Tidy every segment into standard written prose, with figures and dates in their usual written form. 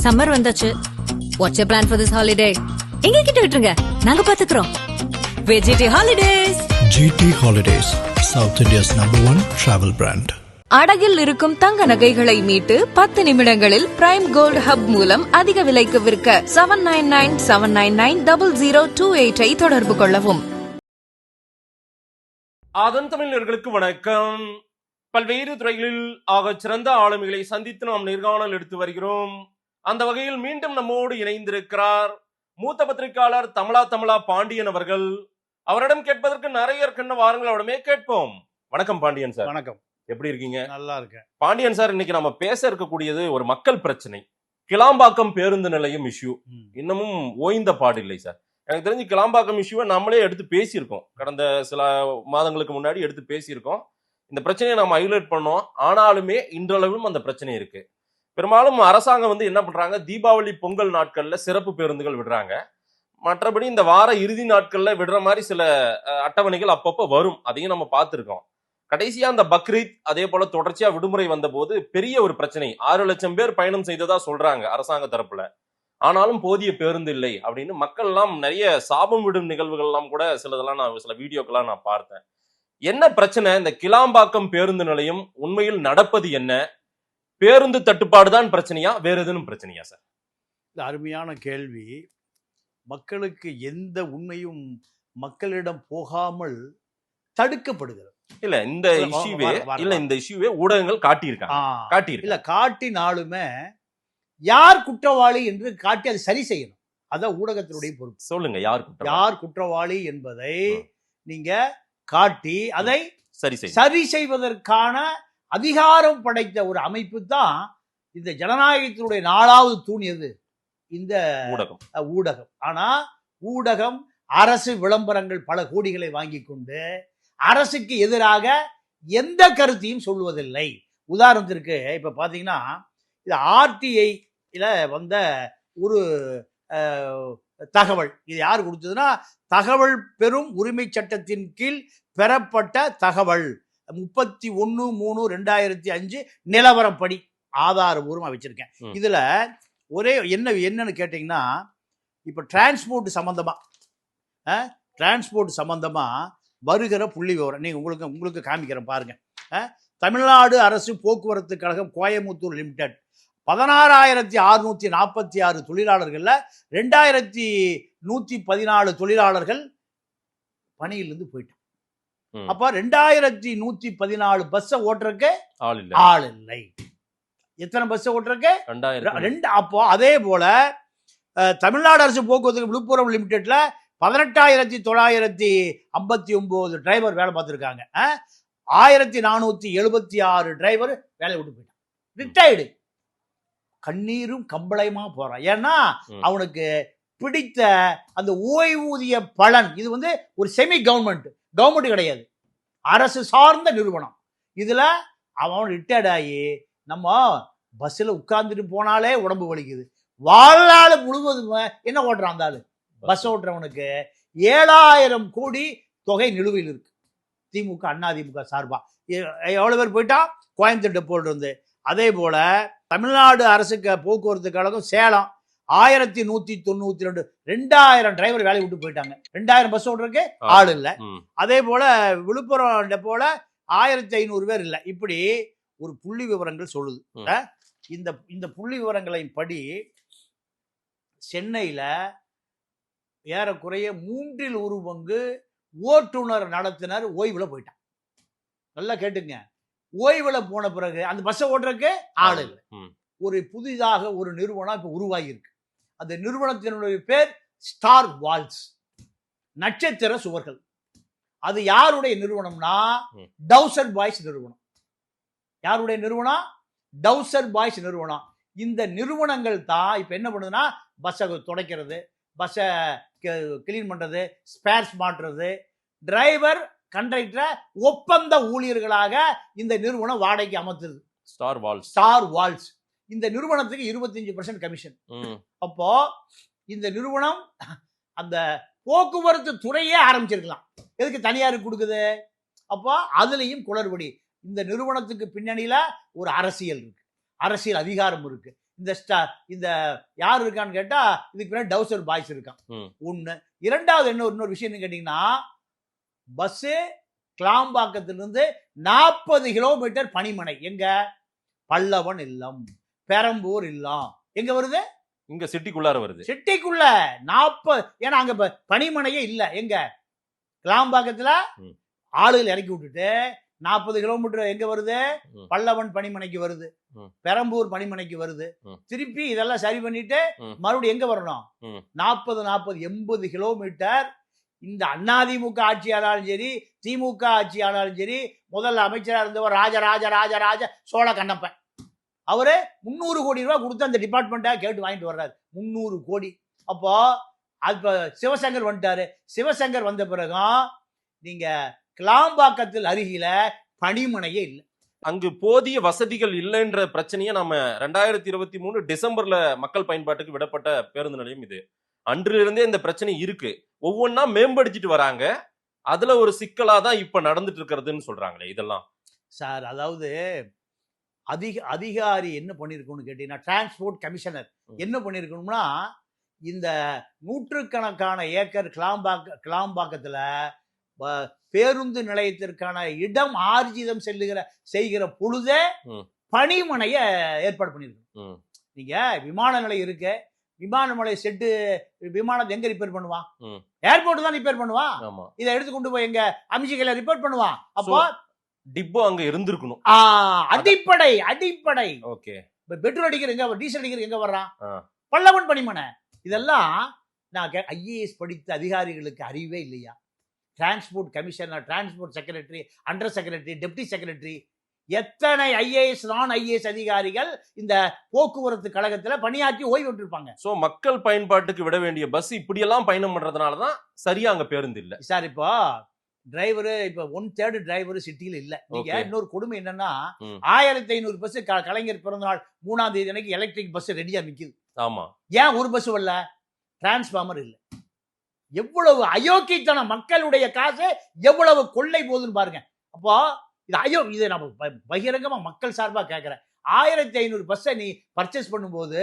Summer வந்தாச்சு. What's your plan for this holiday? எங்க கிட்ட விட்டுருங்க, நாங்க பாத்துக்கிறோம். VGT holidays. GT Holidays, South India's #1 travel brand. அடகில் இருக்கும் தங்க நகைகளை மீட்டு 10 நிமிடங்களில் பிரைம் கோல்ட் ஹப் மூலம் அதிக விலைக்கு விற்க 7997990028 தொடர்பு கொள்ளவும். ஆதன் தமிழர்களுக்கு வணக்கம். பல்வேறு துறைகளில் ஆகச் சிறந்த ஆளுமைகளை சந்தித்து நாம் நேர்காணல் எடுத்து வருகிறோம். அந்த வகையில் மீண்டும் நம்மோடு இணைந்திருக்கிறார் மூத்த பத்திரிகையாளர் தமிழா பாண்டியன் அவர்கள். அவரிடம் கேட்பதற்கு நிறைய இருக்கின்ற வாரங்கள் அவரிடமே கேட்போம். வணக்கம் பாண்டியன் சார். வணக்கம். எப்படி இருக்கீங்க? நல்லா இருக்கேன் பாண்டியன் சார். இன்னைக்கு நம்ம பேச இருக்கக்கூடியது ஒரு மக்கள் பிரச்சனை, கிளாம்பாக்கம் பேருந்து நிலையம் இஷ்யூ. இன்னமும் ஓய்ந்த பாடில்லை சார். எனக்கு தெரிஞ்சு கிளாம்பாக்கம் இஷ்யூவை நம்மளே எடுத்து பேசியிருக்கோம். கடந்த சில மாதங்களுக்கு முன்னாடி எடுத்து பேசியிருக்கோம். இந்த பிரச்சனையை நம்ம ஹைலைட் பண்ணோம். ஆனாலுமே இன்றளவும் அந்த பிரச்சனை இருக்கு. பெரும்பாலும் அரசாங்கம் என்ன பண்றாங்க, தீபாவளி பொங்கல் நாட்கள்ல சிறப்பு பேருந்துகள் விடுறாங்க. மற்றபடி இந்த வார இறுதி நாட்கள்ல விடுற மாதிரி சில அட்டவணைகள் அப்பப்போ வரும். அதையும் நம்ம பார்த்திருக்கோம். கடைசியா அந்த பக்ரீத் அதே போல தொடர்ச்சியா விடுமுறை வந்த போது பெரிய ஒரு பிரச்சனை, 6 லட்சம் பேர் பயணம் செய்ததா சொல்றாங்க அரசாங்க தரப்புல. ஆனாலும் போதிய பேருந்து இல்லை அப்படின்னு மக்கள் எல்லாம் நிறைய சாபம் விடும் நிகழ்வுகள் எல்லாம் கூட சிலதெல்லாம் நான் சில வீடியோக்கெல்லாம் நான் பார்த்தேன். என்ன பிரச்சனை? இந்த கிளாம்பாக்கம் பேருந்து நிலையம் உண்மையில் நடப்பது என்ன? பேருந்து தட்டுப்பாடு தான் பிரச்சனையா, வேற எதுவும் பிரச்சனையா சார்? இது அருமையான கேள்வி. மக்களுக்கு எந்த உண்மையும் மக்களிடம் போகாமல் தடுக்கப்படுகிறது. இல்ல இந்த இஷ்யூவே ஊடகங்கள் காட்டியிருக்காங்க. இல்ல காட்டினாலுமே யார் குற்றவாளி என்று காட்டி அதை சரி செய்யணும். அதான் ஊடகத்தினுடைய பொறுப்பு. சொல்லுங்க, யார் குற்றவாளி என்பதை நீங்க காட்டி அதை சரி செய்வதற்கான அதிகாரம் படைத்த ஒரு அமைப்பு தான் இந்த ஜனநாயகத்தினுடைய 4வது தூண். எது? இந்த ஊடகம். ஆனா ஊடகம் அரசு விளம்பரங்கள் பல கோடிகளை வாங்கி கொண்டு அரசுக்கு எதிராக எந்த கருத்தையும் சொல்வதில்லை. உதாரணத்திற்கு இப்ப பாத்தீங்கன்னா இது RTIல வந்த ஒரு தகவல். இது யார் கொடுத்ததுன்னா, தகவல் பெறும் உரிமை சட்டத்தின் கீழ் பெறப்பட்ட தகவல் 31/3/2005 நிலவரப்படி ஆதாரபூர்வமா வச்சிருக்கேன். இதுல ஒரே என்னன்னு கேட்டீங்கன்னா, இப்ப டிரான்ஸ்போர்ட் சம்பந்தமா வருகிற புள்ளி விவரம் நீங்க உங்களுக்கு காமிக்கிறேன் பாருங்க. தமிழ்நாடு அரசு போக்குவரத்து கழகம் கோயமுத்தூர் லிமிடெட் 16,646 தொழிலாளர்கள்ல 2,114 தொழிலாளர்கள் பணியிலிருந்து போயிட்டாங்க. அப்ப 2,114 பஸ் ஓட்டுறதுக்கு ஆள் இல்லை. எத்தனை பஸ் ஓட்டுறதுக்கு? 2. அப்போ அதே போல தமிழ்நாடு அரசு போக்குவரத்து விழுப்புரம் லிமிடெட்ல 18,959 டிரைவர் வேலை பார்த்துருக்காங்க. 1,476 டிரைவர் வேலை விட்டு போயிட்டான். ரிட்டையர்டு. கண்ணீரும் கம்பளையுமா போறான். ஏன்னா அவனுக்கு பிடித்த அந்த ஓய்வூதிய பலன். இது ஒரு செமி கவர்மெண்ட் கிடையாது, அரசு சார்ந்த நிறுவனம். இதுல அவன் ரிட்டையர்ட் ஆகி நம்ம பஸ்ல உட்கார்ந்துட்டு போனாலே உடம்பு வலிக்குது. வாழ்நாள் முழுவதும் என்ன ஓட்டுறான் அந்த ஆளு? பஸ் ஓட்டுறவனுக்கு 7,000 கோடி தொகை நிலுவையில் இருக்கு. திமுக அதிமுக சார்பா எவ்வளவு பேர் போயிட்டா? கோயம்புத்தூர் டெப்போல இருந்து. அதே போல தமிழ்நாடு அரசு போக்குவரத்து கழகம் சேலம் 1,192 2,000 டிரைவர் வேலையை விட்டு போயிட்டாங்க. 2,000 பஸ் ஓட்டுறதுக்கு ஆள் இல்லை. அதே போல விழுப்புரம் டெப்போல 1,500 பேர் இல்லை. இப்படி ஒரு புள்ளி விவரங்கள் சொல்லுது. இந்த புள்ளி விவரங்களின் படி சென்னையில ஏறக்குறைய 3/1 ஓட்டுநர் நடத்துனர் ஓய்வுல போயிட்டான். நல்லா கேட்டுங்க. ஓய்வுல போன பிறகு அந்த பஸ்ஸை ஓட்டுறதுக்கு ஆள் இல்லை. ஒரு புதிதாக ஒரு நிறுவனம் இப்ப உருவாகி இருக்கு. அந்த நிறுவனத்தினுடைய பேர் ஸ்டார் வால்ஸ், நட்சத்திர சுவர்கள். அது யாருடைய நிறுவனம்னா, டவுசர் பாய்ஸ் நிறுவனம். யாருடைய நிறுவனம்? டவுசர் பாய்ஸ் நிறுவனம். இந்த நிறுவனங்கள் தான் இப்ப என்ன பண்ணுதுன்னா, பஸ்ஸை துடைக்கிறது, பஸ்ஸை கிளீன் பண்றது, ஸ்பேர்ஸ் மாற்றுறது, டிரைவர் கண்டக்டரை ஒப்பந்த ஊழியர்களாக இந்த நிறுவனம் வாடகைக்கு அமர்த்துது. Star Waals. இந்த நிறுவனத்துக்கு 25% கமிஷன். அப்போ இந்த நிறுவனம் அந்த போக்குவரத்து துறையே ஆரம்பிச்சிருக்கலாம். எதுக்கு தனியாருக்கு கொடுக்குது? அப்போ அதுலயும் குளறுபடி. இந்த நிறுவனத்துக்கு பின்னணியில ஒரு அரசியல் இருக்கு, அரசியல் அதிகாரம் இருக்கு. இந்த யார் இருக்கான்னு கேட்டா இதுக்கு பின்னாடி டவுசர் பாய்ஸ் இருக்கான். ஒண்ணு. இரண்டாவது இன்னொரு விஷயம் கேட்டீங்கன்னா, பஸ் கிளாம்பாக்கத்திலிருந்து 40 கிலோமீட்டர் பணிமனை. எங்க? பல்லவன் இல்லம், பெரம்பூர் இல்லம். எங்க வருது? இங்க சிட்டிக்குள்ளார வருது. சிட்டிக்குள்ள 40. ஏன்னா அங்க பணிமனையே இல்ல. எங்க? கிளாம்பாக்கத்துல ஆளுகள் இறக்கி விட்டுட்டு 40 கிலோமீட்டர் எங்க வருது? பல்லவன் பணிமனைக்கு வருது, பெரம்பூர் பணிமனைக்கு வருது. திருப்பி இதெல்லாம் சரி பண்ணிட்டு மறுபடியும் எங்க வரணும்? 40 80 கிலோமீட்டர். இந்த அதிமுக ஆட்சியாளரும் சரி, திமுக ஆட்சியாளரும் சரி, முதல்ல அமைச்சரா இருந்தவர் ராஜ சோழ கண்ணப்பன், அவரு 300 கோடி ரூபாய் கொடுத்து அந்த டிபார்ட்மெண்ட்டா கேட்டு வாங்கிட்டு வர்றாரு. 300 கோடி. அப்போ அது சிவசங்கர் வந்துட்டாரு. சிவசங்கர் வந்த பிறகும் நீங்க கிளாம்பாக்கத்தில் அருகில பணிமனையே இல்லை. அங்கு போதிய வசதிகள் இல்லைன்ற பிரச்சனையை நம்ம 2023 டிசம்பர்ல மக்கள் பயன்பாட்டுக்கு விடப்பட்ட பேருந்து நிலையம் இது. அன்றிலிருந்தே இந்த பிரச்சனை இருக்கு. ஒவ்வொன்னா மேம்படுத்திட்டு வராங்க. அதுல ஒரு சிக்கலா தான் இப்ப நடந்துட்டு இருக்கிறதுன்னு சொல்றாங்களே. இதெல்லாம் சார், அதாவது அதிகாரி என்ன பண்ணிருக்கணும்னு கேட்டீங்கன்னா, டிரான்ஸ்போர்ட் கமிஷனர் என்ன பண்ணிருக்கணும்னா, இந்த நூற்றுக்கணக்கான ஏக்கர் கிளாம்பாக்கத்துல பேருந்து நிலையத்திற்கான இடம் ஆர்ஜிதம் செய்கிற பொழுதே பணிமனைய ஏற்பாடு பண்ணிருக்கணும். நீங்க விமான நிலையம் இருக்கு, விமான நிலைய செட்டு, விமானத்தை எங்க ரிப்பேர் பண்ணுவான்? ஏர்போர்ட் தான் ரிப்பேர் பண்ணுவான். இதை எடுத்து கொண்டு போய் எங்க அமிச்சிகளை ரிப்பேர் பண்ணுவான். அப்போ டிப்போ அங்க இருந்திருக்கணும். அடிப்படை. ஓகே. பெட்ரோல் அடிக்கிற எங்க, டீசல் அடிக்கிற எங்க வர்றான்? பல்லவன் பணிமனை. இதெல்லாம் நான் ஐஏஎஸ் படித்த அதிகாரிகளுக்கு அறிவே இல்லையா? Transport commissioner, transport secretary, under secretary, deputy secretary, எத்தனை ஐஏஎஸ் நான் ஐஏஎஸ் அதிகாரிகள் இந்த போக்குவரத்து கழகத்துல பணியாற்றி ஓய்வு பெற்றிருப்பாங்க. சோ மக்கள் பயன்பாட்டுக்கு விட வேண்டிய பஸ் இப்படி எல்லாம் பயணம் பண்றதுனாலதான் சரியா அங்க பேருந்து இல்ல சார். இப்போ டிரைவரு, இப்ப 1/3 டிரைவர் சிட்டியில இல்ல. நீங்க இன்னொரு கொடுமை என்னன்னா, 1500 பஸ் கலைஞர் பிறந்த நாள் 3ஆம் தேதி அன்னைக்கு எலக்ட்ரிக் பஸ் ரெடியா நிக்குது. ஆமா. ஏன் ஒரு பஸ் வரல? டிரான்ஸ்பார்மர் இல்ல. எவ்வளவு அயோக்கியத்தனம்! மக்களுடைய காசு எவ்வளவு கொள்ளை போகுதுன்னு பாருங்க. அப்போ இதை நம்ம பகிரங்கமா மக்கள் சார்பா கேட்கிறேன். 1500 பஸ்ஸை நீ பர்ச்சேஸ் பண்ணும்போது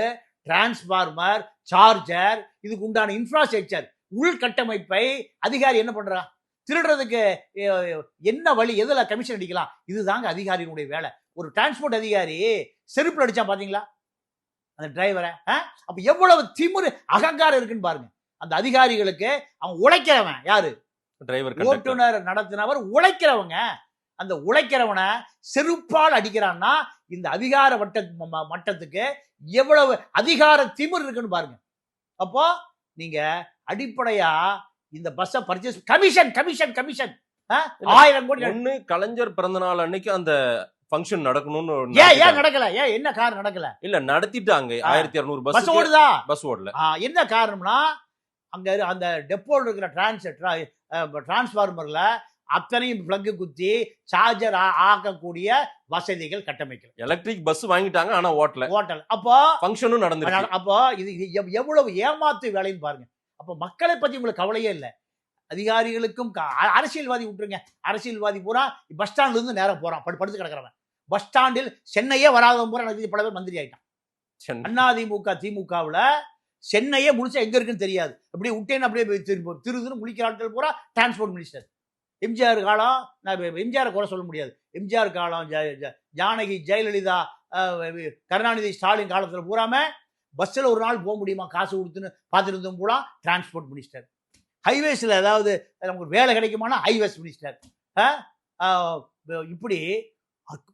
டிரான்ஸ்பார்மர், சார்ஜர், இதுக்கு உண்டான இன்ஃப்ராஸ்ட்ரக்சர், உள்கட்டமைப்பை அதிகாரி என்ன பண்றா? திருடுறதுக்கு என்ன வழி? எதுல கமிஷன் அடிக்கலாம்? இதுதாங்க அதிகாரியினுடைய வேலை. ஒரு டிரான்ஸ்போர்ட் அதிகாரி செருப்புல அடிச்சா பாத்தீங்களா அந்த டிரைவரை? அப்ப எவ்வளவு திமிரு அகங்காரம் இருக்குன்னு பாருங்க அந்த அதிகாரிகளுக்கு. அவன் உழைக்கிறவன் யாரு? டிரைவர், ஓட்டுநர் நடத்தினவர் உழைக்கிறவங்க. அந்த உழைக்கிறவனை செருப்பால் அடிக்கிறான்னா இந்த அதிகார மட்டத்துக்கு எவ்வளவு அதிகார திமிர் இருக்குன்னு பாருங்க. அப்போ நீங்க அடிப்படையா இந்த பஸ் பர்ச்சேஸ் கமிஷன் 1000 கோடி. ஒண்ணு கலைஞர் பிறந்த நாள் அன்னைக்கு அந்த ஃபங்க்ஷன் நடக்கணும்னு ஏன் நடக்கல? என்ன காரணம் நடக்கல? இல்ல நடத்திட்டாங்க. 1200 பஸ் ஓடுதா? பஸ் ஓடல. என்ன காரணம்னா, அங்க அந்த டெப்போல இருக்கிற டிரான்ஸ்பார்மர்ல அத்தனையும் பிளக் குத்தி சார்ஜர் ஆக்கக்கூடிய வசதிகள் கட்டமைக்கல. எலக்ட்ரிக் பஸ் வாங்கிட்டாங்க, ஆனா ஓட்டல. அப்போ ஃபங்க்ஷனும் நடந்துச்சு. அப்போ இது எவ்வளவு ஏமாத்து வேலைன்னு பாருங்க. அப்போ மக்களை பத்தி உங்களுக்கு கவலையே இல்லை. அதிகாரிகளுக்கும் அரசியல்வாதி விட்டுருங்க. அரசியல்வாதி பூரா பஸ் ஸ்டாண்ட்ல இருந்து நேரம் போறான், படுத்து கிடக்குறவன். பஸ் ஸ்டாண்டில் சென்னையே வராதவன் பூரா எனக்கு பல பேர் மந்திரி ஆயிட்டான். அதிமுக திமுகவுல சென்னையே முழுசா எங்க இருக்குன்னு தெரியாது. அப்படியே விட்டேன்னு அப்படியே திருதுன்னு முழிக்கிற ஆட்கள் பூரா டிரான்ஸ்போர்ட் மினிஸ்டர். எம்ஜிஆர் காலம், நான் எம்ஜிஆர் கூட சொல்ல முடியாது. எம்ஜிஆர் காலம், ஜானகி, ஜெயலலிதா, கருணாநிதி, ஸ்டாலின் காலத்துல பூராம பஸ்ல ஒரு நாள் போக முடியுமா காசு கொடுத்துன்னு பார்த்துட்டு இருந்தோம் பூரா டிரான்ஸ்போர்ட் மினிஸ்டர். ஹைவேஸ்ல ஏதாவது நமக்கு வேலை கிடைக்குமானா ஹைவேஸ் மினிஸ்டர். இப்படி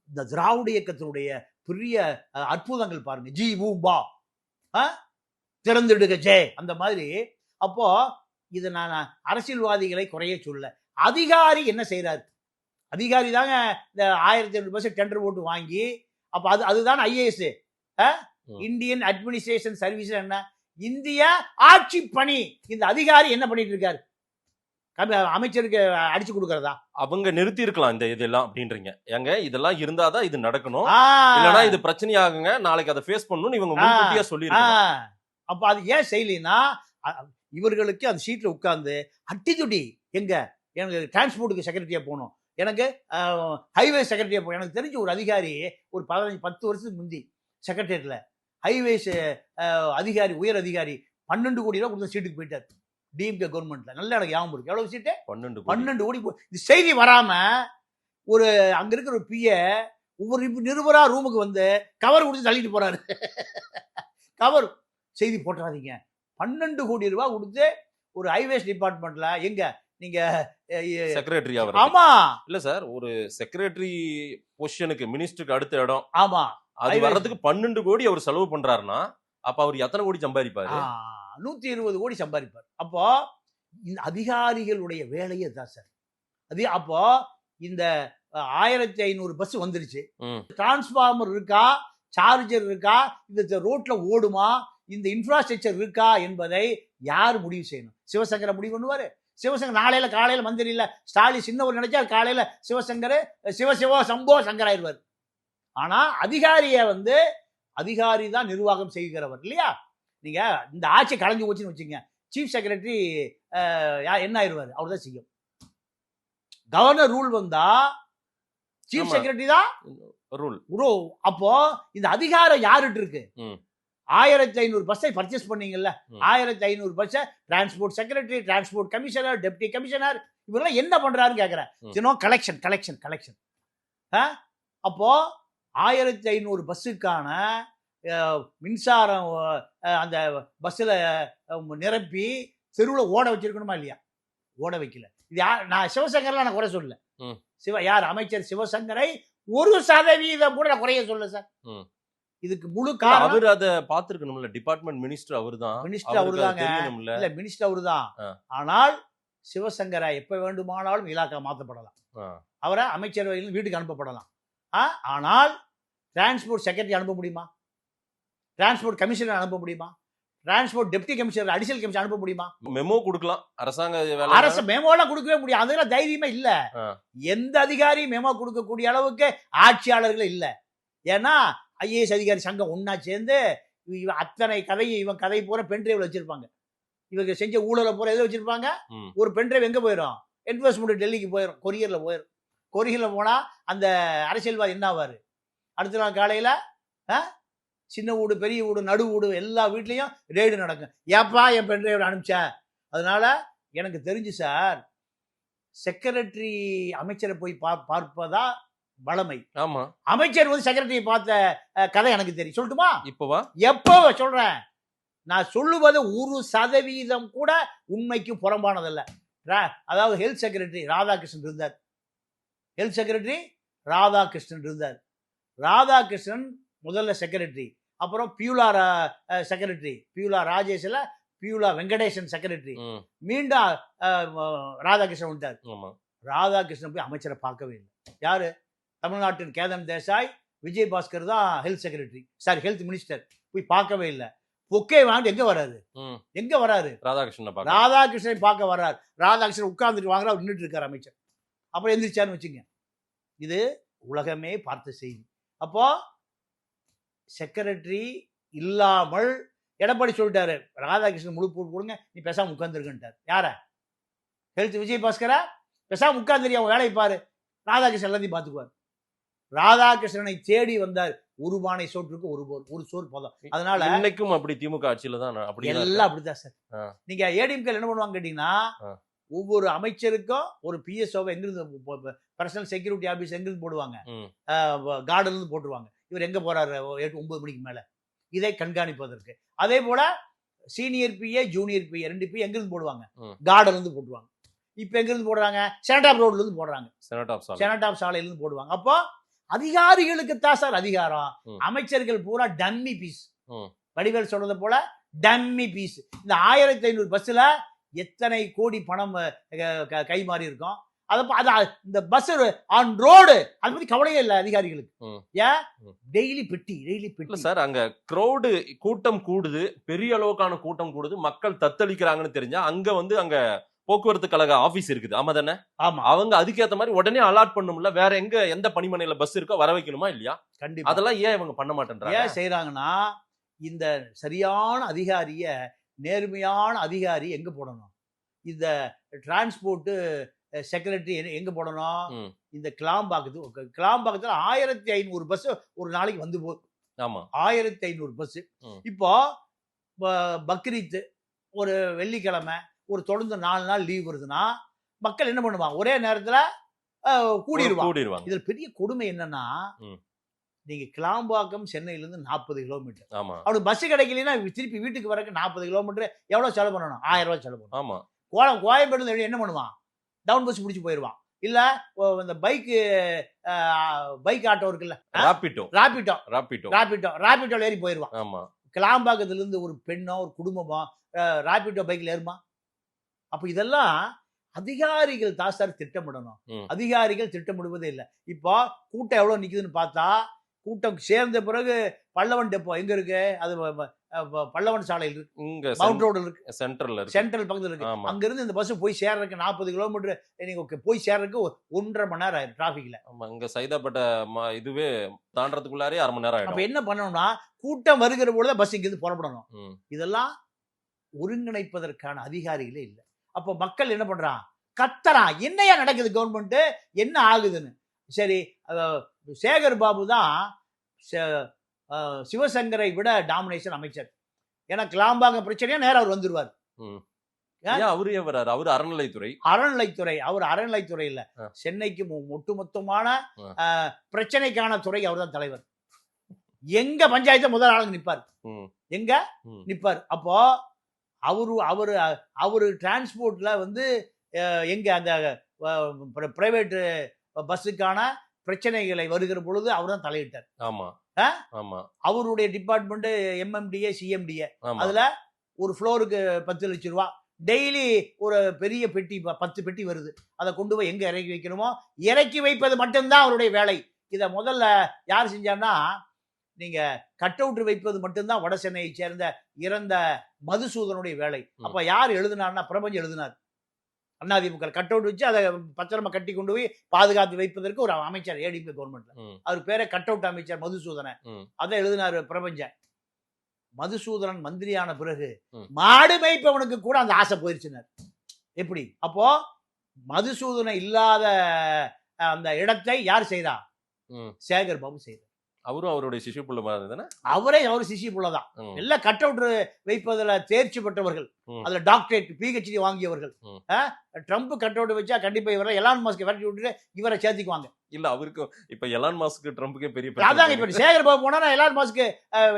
இந்த திராவிட இயக்கத்தினுடைய பெரிய அற்புதங்கள் பாருங்க. ஜி ஊம்பா, திறந்துடுக ஜே, அந்த மாதிரி. அப்போ இது நான் அரசியல்வாதிகளை குறைய சொல்ல. அதிகாரி என்ன செய்யறாரு? அதிகாரி தாங்க இந்த 1500 பஸ் டெண்டர் போட்டு வாங்கி, அப்ப அதுதான் ஐஏஎஸ், இந்தியன் அட்மினிஸ்ட்ரேஷன் சர்வீஸ். என்ன இந்திய ஆட்சி பணி. இந்த அதிகாரி என்ன பண்ணிட்டு இருக்காரு? அமைச்சருக்கு அடிச்சு கொடுக்கறதா? அவங்க நிறுத்தி இருக்கலாம் இந்த இதெல்லாம் அப்படின்றீங்க. ஏங்க இதெல்லாம் இருந்தாதான் இது நடக்கணும், இல்லனா இது பிரச்சனை ஆகுங்க, நாளைக்கு அதை ஃபேஸ் பண்ணணும்னு இவங்க முன்கூட்டியா சொல்லிருக்காங்க. அப்ப அது ஏன் செய்யலைன்னா, இவர்களுக்கு அந்த சீட்ல உட்கார்ந்து அட்டிதுடி எங்க எனக்கு டிரான்ஸ்போர்ட்டுக்கு செக்ரட்டரியா போகணும், எனக்கு ஹைவே செக்ரட்டரியா போகணும். எனக்கு தெரிஞ்ச ஒரு அதிகாரி ஒரு 15-10 வருஷத்துக்கு முந்தி செக்ரட்டரியேட்ல ஹைவேஸ் அதிகாரி, உயர் அதிகாரி 12 கோடி ரூபாய் கொடுத்த சீட்டுக்கு போயிட்டார் டிஎம்கே கவர்மெண்ட்ல. நல்ல எனக்கு ஞாபகம் இருக்கு. எவ்வளவு சீட்டு? 12 கோடி. இது செய்தி வராம ஒரு அங்க இருக்கிற ஒரு பிஏ ஒவ்வொரு நிருபரா ரூமுக்கு வந்து கவர் கொடுத்து தள்ளிட்டு போறாரு. கவர் செய்தி போட்டுறாதீங்க. 12 கோடி ரூபாய் கொடுத்து ஒரு ஹைவேஸ் டிபார்ட்மெண்ட்ல எங்க நீங்க செக்ரட்டரி ஆமா இல்ல சார், ஒரு செக்ரட்டரி பொசிஷனுக்கு மினிஸ்டருக்கு அடுத்த இடம். ஆமா, அது வர்றதுக்கு 12 கோடி அவர் செலவு பண்றாருன்னா அப்ப அவர் எத்தனை கோடி சம்பாதிப்பாரு? 120 கோடி சம்பாதிப்பார். அப்போ இந்த அதிகாரிகளுடைய வேலையே தான் சார் அது. அப்போ இந்த 1500 பஸ் வந்துருச்சு. டிரான்ஸ்பார்மர் இருக்கா, சார்ஜர் இருக்கா, இந்த ரோட்ல ஓடுமா, இந்த இன்ஃப்ராஸ்ட்ரக்சர் இருக்கா என்பதை யார் முடிவு செய்யணும்? சிவசங்கரை முடிவு பண்ணுவாரு. சிவசங்கர் காலையில மந்திரி இல்ல ஸ்டாலின் சின்னவர் நினைச்சா காலையில சிவசங்கர் சிவசிவோ சம்போ சங்கர் ஆயிடுவார். ஆனா அதிகாரி தான் நிர்வாகம் செய்கிறவர் இல்லையா? நீங்க இந்த ஆட்சி கலைஞ்சு போச்சுன்னு வச்சுங்க, சீஃப் செக்ரட்டரி என்ன ஆயிடுவாரு? அவர் தான் செய்யும். கவர்னர் ரூல் வந்தா சீஃப் செக்ரட்டரி தான் ரூல். அப்போ இந்த அதிகாரம் யாருட்டு இருக்கு? 1500 பஸ்ஸை பர்ச்சேஸ் பண்ணீங்கல்ல, 1500 பஸ்ஸை transport secretary, transport commissioner, deputy commissioner இவரெல்லாம் என்ன பண்றாருன்னு கேக்குறேன். கலெக்ஷன். அப்போ 1500 பஸ்ஸுக்கான மின்சாரம் அந்த பஸ்ல நிரப்பி தெருவில் ஓட வச்சிருக்கணுமா இல்லையா? ஓட வைக்கல. இது யார்? நான் சிவசங்கர்லாம் நான் குறை சொல்லல. யார்? அமைச்சர் சிவசங்கரை 1% கூட நான் குறைய சொல்ல சார். இதுக்கு முழு காரணம் அவர் அத பாத்துக்கணும்ல. டிபார்ட்மெண்ட் மினிஸ்டர் அவர்தான். இல்ல மினிஸ்டர் அவர்தான். ஆனால் சிவசங்கரை எப்ப வேண்டுமானாலும் இலாக்கா மாற்றப்படலாம். அவரை அமைச்சரவையில் வீட்டுக்கு அனுப்பப்படலாம். ஆனால் டிரான்ஸ்போர்ட் செக்ரட்டரி அனுப்ப முடியுமா? டிரான்ஸ்போர்ட் கமிஷனர் அனுப்ப முடியுமா? Transport deputy commissioner, additional commissioner அனுப்ப முடியுமா? மெமோ கொடுக்கலாம். அரசு மெமோலாம் கொடுக்கவே முடியும். அதெல்லாம் தைரியமே இல்ல. எந்த அதிகாரி மெமோ கொடுக்கக்கூடிய அளவுக்கு ஆட்சியாளர்கள் இல்ல. ஏன்னா ஐஏஎஸ் அதிகாரி சங்கம் ஒன்னா சேர்ந்து அத்தனை கதையை இவன் கதை பூரா பென்ட்ரைவ்ல வச்சிருப்பாங்க. இவங்க செஞ்ச ஊழலை பூரா எதை வச்சிருப்பாங்க? ஒரு பென்ட்ரைவ் எங்க போயிடும்? என்ஃபோர்ஸ்மெண்ட் டெல்லிக்கு போயிடும், கொரியர்ல போயிடும். கொரியர்ல போனா அந்த அரசியல்வாதி என்ன ஆவாரு? அடுத்த நாள் காலையில சின்ன வீடு, பெரிய வீடு, நடு வீடு எல்லா வீட்லயும் ரெய்டு நடக்கும். ஏப்பா என் பென்ட்ரைவ் அனுப்பிச்ச? அதனால எனக்கு தெரிஞ்சு சார், செக்ரட்டரி அமைச்சரை போய் பார்ப்பதா வளமை. ஆமா, அமைச்சர் வந்து செக்ரட்டரியை பார்த்த கதை எனக்கு தெரியும். சொல்லட்டுமா? எப்போ சொல்றேன். நான் சொல்லுவது 1% கூட உண்மைக்கு புறம்பானதல்ல. அதாவது ஹெல்த் செக்ரட்டரி ராதாகிருஷ்ணன் இருந்தார். ராதாகிருஷ்ணன் முதல்ல செக்ரட்டரி, அப்புறம் பியூலா செக்ரட்டரி, பியூலா ராஜேஷ்ல பியூலா வெங்கடேசன் செக்ரட்டரி, மீண்டும் ராதாகிருஷ்ணன் வந்தார். ராதாகிருஷ்ணன் போய் அமைச்சரை பார்க்கவே இல்லை. யாரு? தமிழ்நாட்டின் கேதன் தேசாய், விஜயபாஸ்கர் தான் ஹெல்த் செக்ரட்டரி, ஹெல்த் மினிஸ்டர். போய் பார்க்கவே இல்லை. பொக்கே வாங்கிட்டு எங்க வராரு? ராதாகிருஷ்ணனை பார்க்க வர்றாரு. ராதாகிருஷ்ணன் உட்கார்ந்துட்டு வாங்குறா, நின்றுட்டு இருக்காரு அமைச்சர். அப்புறம் எந்திரிச்சாருன்னு வச்சுங்க. இது உலகமே பார்த்த செய்தி. அப்போ செக்ரட்டரி இல்லாமல் எடப்பாடி சொல்லிட்டாரு, ராதாகிருஷ்ணன் முழு போட்டு கொடுங்க, நீ பேசாம உட்கார்ந்துருக்கிட்டார். யார? ஹெல்த் விஜயபாஸ்கரா? பேசாம உட்கார்ந்துரு, அவன் வேலையை பாரு, ராதாகிருஷ்ணன் எல்லாத்தையும் பார்த்துக்குவார். ராதாகிருஷ்ணனை தேடி வந்தார். ஒரு பானை சோற்றுக்கு ஒரு சோறு போதும். அதனால இன்னைக்கும் அப்படி திமுக ஆட்சியில தான் எல்லாம் அப்படிதான் சார். நீங்க ஏடிஎம்கே என்ன பண்ணுவாங்க கேட்டீங்கன்னா, ஒவ்வொரு அமைச்சருக்கும் ஒரு பிஎஸ்ஓவை எங்கிருந்து, பர்சனல் செக்யூரிட்டி ஆபீஸ் எங்கிருந்து போடுவாங்க, கார்டுல இருந்து போட்டுருவாங்க. இவர் எங்க போறாரு 8-9 மணிக்கு மேல, இதை கண்காணிப்பதற்கு. அதே போல senior PA, junior PA 2 PA எங்கிருந்து போடுவாங்க? கார்டுல இருந்து போட்டுருவாங்க. இப்ப எங்கிருந்து போடுறாங்க? செனட் ரோட்ல இருந்து போடுறாங்க. செனட் சாலையில இருந்து போடுவாங்க. அப்போ அதிகாரிகளுக்கு தான் சார் அதிகாரம். அமைச்சர்கள் பூரா டம்மி பீஸ். வடிவேல் சொல்றது போல டம்மி பீஸ். இந்த 1500 பஸ்ல எத்தனை கோடி பணம் கை மாறி இருக்கும். இந்த பஸ் ஆன் ரோடு அதை பத்தி கவலையே இல்லை அதிகாரிகளுக்கு. ஏன்? டெய்லி பெட்டி சார். அங்க கிரௌடு கூட்டம் கூடுது, பெரிய அளவுக்கான கூட்டம் கூடுது, மக்கள் தத்தளிக்கிறாங்கன்னு தெரிஞ்சா அங்க போக்குவரத்து கழக ஆபீஸ் இருக்குது. ஆமா தானே? ஆமா. அவங்க அதுக்கேற்ற மாதிரி உடனே அலாட் பண்ணும்ல. வேற எந்த பணிமனையில பஸ் இருக்கோ வர வைக்கணுமா இல்லையா? கண்டிப்பா. அதெல்லாம் ஏன் இவங்க பண்ண மாட்டேன்றாங்க? ஏன் செய்யறாங்கன்னா, இந்த சரியான அதிகாரிய, நேர்மையான அதிகாரி எங்க போடணும்? இந்த டிரான்ஸ்போர்ட் செக்ரட்டரி எங்க போடணும்? இந்த கிளாம்பாக்கத்துல 1500 பஸ் ஒரு நாளைக்கு வந்து போகுது. ஆமா 1500 பஸ். இப்போ பக்ரீத் ஒரு வெள்ளிக்கிழமை ஒரு தொடர்ந்து 4 நாள் லீவ் வருதுன்னா மக்கள் என்ன பண்ணுவாங்க, ஒரே நேரத்துல கூடிடுவாங்க. இதுல பெரிய கொடுமை என்னன்னா, நீங்க கிளாம்பாக்கம் சென்னையில இருந்து 40 கிலோமீட்டர், அவனுக்கு பஸ் கிடைக்கலன்னா திருப்பி வீட்டுக்கு வரக்கு 40 கிலோமீட்டர் எவ்வளவு செலவு பண்ணணும்? 1000 ரூபாய் செலவு பண்ணணும். ஆமா. கோயம்பேடுல என்ன பண்ணுவான், டவுன் பஸ் பிடிச்சி போயிடுவான். இல்ல இந்த பைக் ஆட்டோ இருக்குல்ல, ராபிட்டோ ஏறி போயிடுவான். ஆமா. கிளாம்பாக்கத்துல இருந்து ஒரு பெண்ணோ ஒரு குடும்பமோ ராபிட்டோ பைக்ல ஏறுமா? அப்ப இதெல்லாம் அதிகாரிகள் தான் சார் திட்டமிடணும். அதிகாரிகள் திட்டமிடுவதே இல்லை. இப்போ கூட்டம் எவ்வளவு நிக்குதுன்னு பார்த்தா, கூட்டம் சேர்ந்த பிறகு பல்லவன் டெப்போ எங்க இருக்கு, அது பல்லவன் சாலையில் இருக்கு, மவுண்ட் ரோடு இருக்கு, சென்ட்ரல் பக்கத்துல இருக்கு. அங்க இருந்து இந்த பஸ் போய் சேர்றதுக்கு 40 கிலோமீட்டர் நீங்க போய் சேர்றதுக்கு 1.5 மணி நேரம் ஆயிரும் டிராபிக்ல. இங்க சைதாப்பேட்டை இதுவே தாண்டறதுக்குள்ளாரே 1/2 மணி நேரம் ஆயிடும். அப்ப என்ன பண்ணணும்னா, கூட்டம் வருகிற பொழுது பஸ் இங்க இருந்து புறப்படணும். இதெல்லாம் ஒருங்கிணைப்பதற்கான அதிகாரிகளே இல்லை. அப்போ மக்கள் என்ன பண்றான், கத்தறான், என்னையா நடக்குது கவர்மெண்ட், என்ன ஆகுதுன்னு. சரி, சேகர் பாபு தான் சிவசங்கரை விட டாமினேஷன் அமைச்சர். ஏன்னா கிளாம்பாக்கம் பிரச்சனையா நேரம் அவர் வந்துருவார். அவரு அறநிலைத்துறை அவர் அறநிலைத்துறை இல்ல, சென்னைக்கு ஒட்டுமொத்தமான பிரச்சனைக்கான துறை அவர் தான் தலைவர். எங்க பஞ்சாயத்து முதல் ஆளுங்க நிப்பார், எங்க நிப்பார். அப்போ அவரு டிரான்ஸ்போர்ட்ல வந்து எங்க அந்த பிரைவேட் பஸ்ஸுக்கான பிரச்சனைகளை வருகிற பொழுது அவர் தான் தலையிட்டார். அவருடைய டிபார்ட்மெண்ட் MMDA CMDA, அதுல ஒரு ஃப்ளோருக்கு 10 லட்சம் ரூபாய், டெய்லி ஒரு பெரிய பெட்டி 10 பெட்டி வருது, அதை கொண்டு போய் எங்க இறக்கி வைக்கணுமோ இறக்கி வைப்பது மட்டும்தான் அவருடைய வேலை. இதை முதல்ல யார் செஞ்சார்னா, நீங்க கட் அவுட் வைப்பது மட்டும்தான் வட சென்னையை சேர்ந்த இறந்த மதுசூதனுடைய வேலை. அப்ப யார் எழுதினார்னா, பிரபஞ்சம் எழுதினார். அதிமுக கட் அவுட் வச்சு அதை பத்திரமா கட்டி கொண்டு போய் பாதுகாத்து வைப்பதற்கு ஒரு அமைச்சர் ADMK கவர்மெண்ட்ல, அவர் பேரை கட் அவுட் அமைச்சர் மதுசூதன, அதை எழுதினாரு பிரபஞ்சன். மதுசூதனன் மந்திரியான பிறகு மாடு மேய்ப்பவனுக்கு கூட அந்த ஆசை போயிருச்சுனார். எப்படி? அப்போ மதுசூதன இல்லாத அந்த இடத்தை யார் செய்தா? சேகர் பாபு செய்தார். அவரும் அவருடைய சிஷி புள்ள மாதிரி அவரு சிஷி புள்ளதான். எல்லாம் கட் அவுட் வைப்பதுல தேர்ச்சி பெற்றவர்கள், அதுல டாக்டரேட் PhD வாங்கியவர்கள். ட்ரம்ப் கட் அவுட் வச்சா கண்டிப்பா இவரை எலான் மாஸ்க் விரட்டி விட்டுட்டு இவரை சேர்த்துக்குவாங்க. இல்ல அவருக்கு இப்ப எலான் மாஸ்க் ட்ரம்புக்கே பெரிய அதாங்க. இப்ப சேகர் பாபு போனா எலான் மாஸ்க்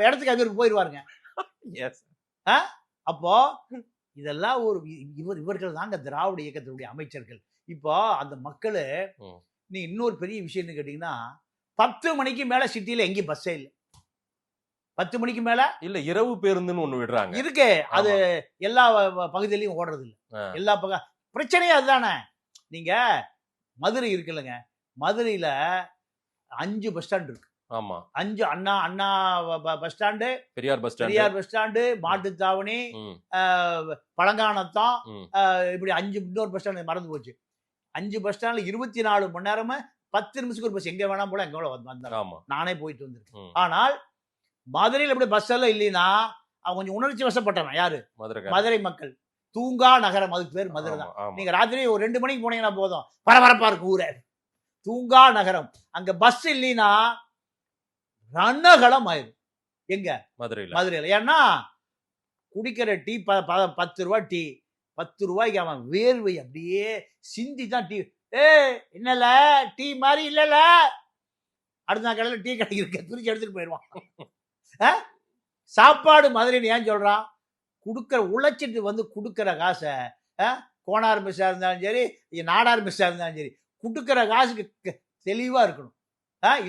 இடத்துக்கு அவருக்கு போயிருவாருங்க. அப்போ இதெல்லாம் ஒரு இவர்கள் தாங்க திராவிட இயக்கத்தினுடைய அமைச்சர்கள். இப்போ அந்த மக்களு, நீ இன்னொரு பெரிய விஷயம்னு கேட்டீங்கன்னா, 10 மணிக்கு மேல சிட்டியில எங்கேயும் பஸ்ஸே இல்ல. 10 மணிக்கு மேல இல்ல, இரவு பேருந்துன்னு ஒண்ணு விடுறாங்க இருக்கு. அது எல்லா பகுதியிலையும் ஓடுறது இல்ல. எல்லா பிரச்சனையே அதுதானே. நீங்க மதுரை இருக்குல்லங்க, மதுரையில 5 பஸ் ஸ்டாண்ட் இருக்கு. 5 Anna bus stand, Periyar bus stand, Mattuthavani, Palanganatham, இப்படி 5 இன்னொரு பஸ் ஸ்டாண்ட் மறந்து போச்சு. 5 பஸ் ஸ்டாண்ட்ல 24 மணி நேரமா 10 நிமிஷத்துக்கு ஒரு பஸ் எங்க வேணா போல எங்க வந்தாங்க. நானே போயிட்டு வந்திருக்கேன். ஆனால் மதுரையில் எப்படி பஸ் எல்லாம் இல்லைன்னா அவன் கொஞ்சம் உணர்ச்சி வசப்பட்டான். யாரு? மதுரை மக்கள். தூங்கா நகரம், அதுக்கு பேர் மதுரை தான். நீங்க ராத்திரி ஒரு 2 மணிக்கு போனீங்கன்னா போதும், பரபரப்பா இருக்கு ஊரே. தூங்கா நகரம். அங்க பஸ் இல்லைன்னா ரணகலம் ஆயிரும். எங்க? மதுரையில. ஏன்னா குடிக்கிற டீ 10 ரூபாய் டீ, 10 ரூபாய்க்கு அவன் வேர்வை அப்படியே சிந்தி தான் டீ. என்னல டீ மாதிரி இல்லல, அடுத்த நாள் கடையில் டீ கடை இருக்க துரிச்சு எடுத்துட்டு போயிடுவான். சாப்பாடு மதுரைன்னு ஏன் சொல்றான்? குடுக்கிற உழைச்சிட்டு வந்து குடுக்கிற காசை, கோனார் மிஸ்ஸா இருந்தாலும் சரி, நாடார் மிஸ்ஸா இருந்தாலும் சரி, குடுக்கிற காசுக்கு தெளிவா இருக்கணும்.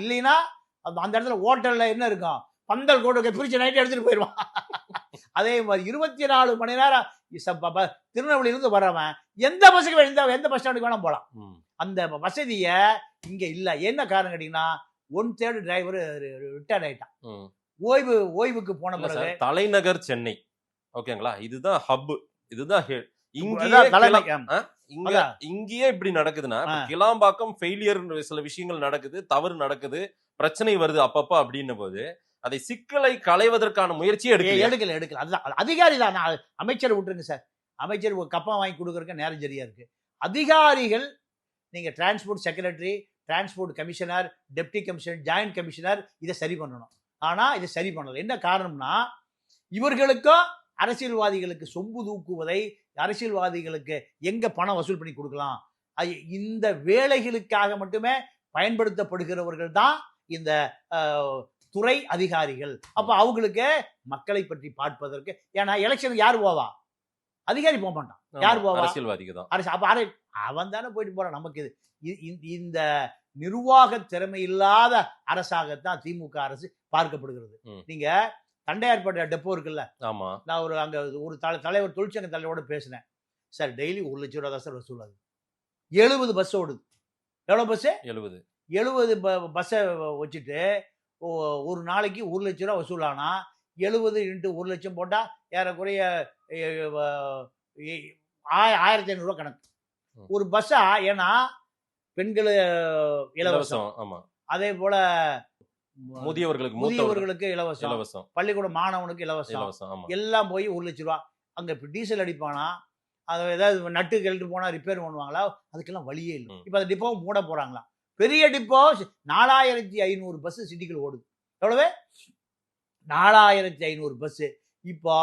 இல்லைன்னா அந்த இடத்துல ஹோட்டல்ல என்ன இருக்கும், பந்தல் கோட்டை பிரிச்சு நைட்டு எடுத்துட்டு போயிடுவான். அதே மாதிரி 24 மணி நேரம் திருநெல்வேலியிலிருந்து வர்றவன் எந்த பஸ்ஸுக்கு எந்த பஸ் ஸ்டாண்டுக்கு வேணா போலாம். அந்த வசதிய இங்க இல்ல. என்ன காரணம் கேட்டீங்கன்னா, 1/3 டிரைவர் ரிட்டையர்ட் ஆயிட்டான். ஓய்வுக்கு போன பிறகு தலைநகர் சென்னை, ஓகேங்களா, இதுதான் ஹப், இதுதான் இங்கேயே இப்படி நடக்குதுன்னா, கிளாம்பாக்கம் ஃபெயிலியர், சில விஷயங்கள் நடக்குது, தவறு நடக்குது, பிரச்சனை வருது அப்பப்ப அப்படின்னும் போது அதை சிக்கலை களைவதற்கான முயற்சியே எடுக்கல. அதுதான் அதிகாரி தான். அமைச்சர் விட்டுருங்க சார், அமைச்சர் கப்பா வாங்கி கொடுக்கறதுக்கு நேரம் சரியா இருக்கு. அதிகாரிகள், நீங்க transport secretary, transport commissioner, deputy commissioner, joint commissioner, இதை சரி பண்ணணும். ஆனா இதை சரி பண்ணல. என்ன காரணம்னா இவர்களுக்கும் அரசியல்வாதிகளுக்கு சொம்பு தூக்குவதை, அரசியல்வாதிகளுக்கு எங்க பணம் வசூல் பண்ணி கொடுக்கலாம், இந்த வேலைகளுக்காக மட்டுமே பயன்படுத்தப்படுகிறவர்கள் தான் இந்த துறை அதிகாரிகள். அப்ப அவங்களுக்கு மக்களை பற்றி பார்ப்பதற்கு, ஏன்னா எலெக்ஷன் யார் போவா? அதிகாரி போக மாட்டான். யார் போவா? அரசியல்வாதிக்கு தான். அப்ப அவன் தானே போயிட்டு போறான். நமக்கு இந்த நிர்வாக திறமை இல்லாத அரசாகத்தான் திமுக அரசு பார்க்கப்படுகிறது. நீங்க தண்டையார்பேட்டை டெப்போ இருக்குல்ல, ஆமா, நான் அங்க ஒரு தலைவர், தொழிற்சங்க தலைவரோட பேசினேன். சார் டெய்லி 1 லட்சம் ரூபா தான் சார் வசூலாது. 70 பஸ் ஓடுது. எவ்வளவு பஸ்? 70 பஸ்ஸை வச்சுட்டு ஒரு நாளைக்கு 1 லட்சம் ரூபா வசூலானா 70 × 1 லட்சம் போட்டா ஏறக்குறைய 1500 ரூபா கணக்கு ஒரு பஸ்ஸா. ஏன்னா பெண்கள் இலவசம், அதே போல முதியவர்களுக்கு இலவசம், பள்ளிக்கூட மாணவனுக்கு இலவசம், எல்லாம் போய் 1 லட்சம் ரூபா. அங்க டீசல் அடிப்பானா, அதை ஏதாவது நட்டு கழட்டு போனா ரிப்பேர் பண்ணுவாங்களா, அதுக்கெல்லாம் வழியே இல்லை. இப்ப அந்த டிப்போ மூட போறாங்களா. பெரிய டிப்போ 4500 பஸ் சிட்டிக்குள்ள ஓடுது. எவ்வளவு? 4500 பஸ் இப்போ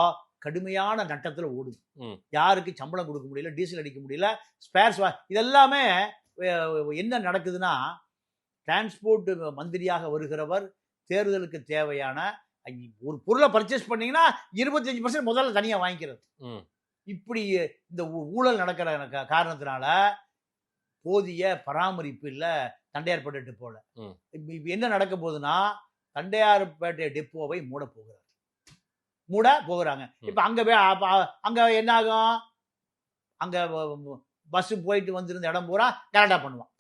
கடுமையான நட்டத்துல ஓடுது. யாருக்கு சம்பளம் கொடுக்க முடியல, டீசல் அடிக்க முடியல, ஸ்பேர்ஸ். இதெல்லாமே என்ன நடக்குதுன்னா, டிரான்ஸ்போர்ட் மந்திரியாக வருகிறவர் தேர்தலுக்கு தேவையான ஒரு பொருளை பர்ச்சேஸ் பண்ணீங்கன்னா 25% முதல்ல தனியா வாங்கிக்கிறது. இப்படி இந்த ஊழல் நடக்கிற காரணத்தினால போதிய பராமரிப்பு இல்ல தண்டையார்பேட்டை டெப்போல. இப்ப என்ன நடக்க போகுதுன்னா, தண்டையார்பேட்டை டெப்போவை மூட போகிறாங்க. இப்ப அங்க என்ன ஆகும்? அங்க பஸ் போயிட்டு வந்திருந்த இடம் பூரா கரெக்டா பண்ணுவான்.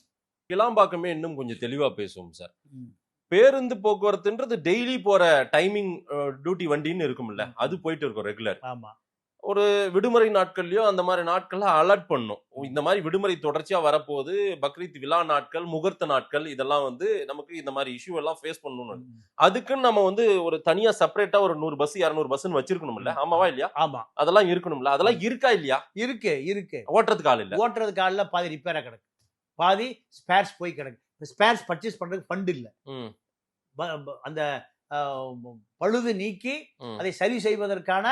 கிளாம்பாக்கமே இன்னும் கொஞ்சம் தெளிவா பேசுவோம் சார். பேருந்து போக்குவரத்துன்றது டெய்லி போற டைமிங் டியூட்டி வண்டின்னு இருக்கும்ல, அது போயிட்டு இருக்கும் ரெகுலர். ஆமா. ஒரு விடுமுறை நாட்கள்லயோ அந்த மாதிரி நாட்கள்ல அலர்ட் பண்ணும். இந்த மாதிரி விடுமுறை தொடர்ச்சியா வரப்போகுது, பக்ரீத் விழா நாட்கள், முகூர்த்த நாட்கள், இதெல்லாம் நமக்கு இந்த மாதிரி இஷ்யூ எல்லாம் ஃபேஸ் பண்ணணும். அதுக்குன்னு நம்ம ஒரு தனியா செப்பரேட்டா ஒரு 100 பஸ் 200 பஸ்ன்னு வச்சிருக்கணும்ல. ஆமாவா இல்லையா? ஆமா, அதெல்லாம் இருக்கணும்ல. அதெல்லாம் இருக்கா இல்லையா? இருக்கு. ஓட்டுறதுக்கு ஆள் இல்ல. ஓட்டுறதுக்கு ஆள் இல்ல. பாதி ரிப்பேரா கிடக்கு, பாதி ஸ்பேர்ஸ் போய் கிடக்கு. ஸ்பேர்ஸ் பர்ச்சேஸ் பண்றதுக்கு ஃபண்ட் இல்ல. அந்த பழுது நீக்கி அதை சரி செய்வதற்கான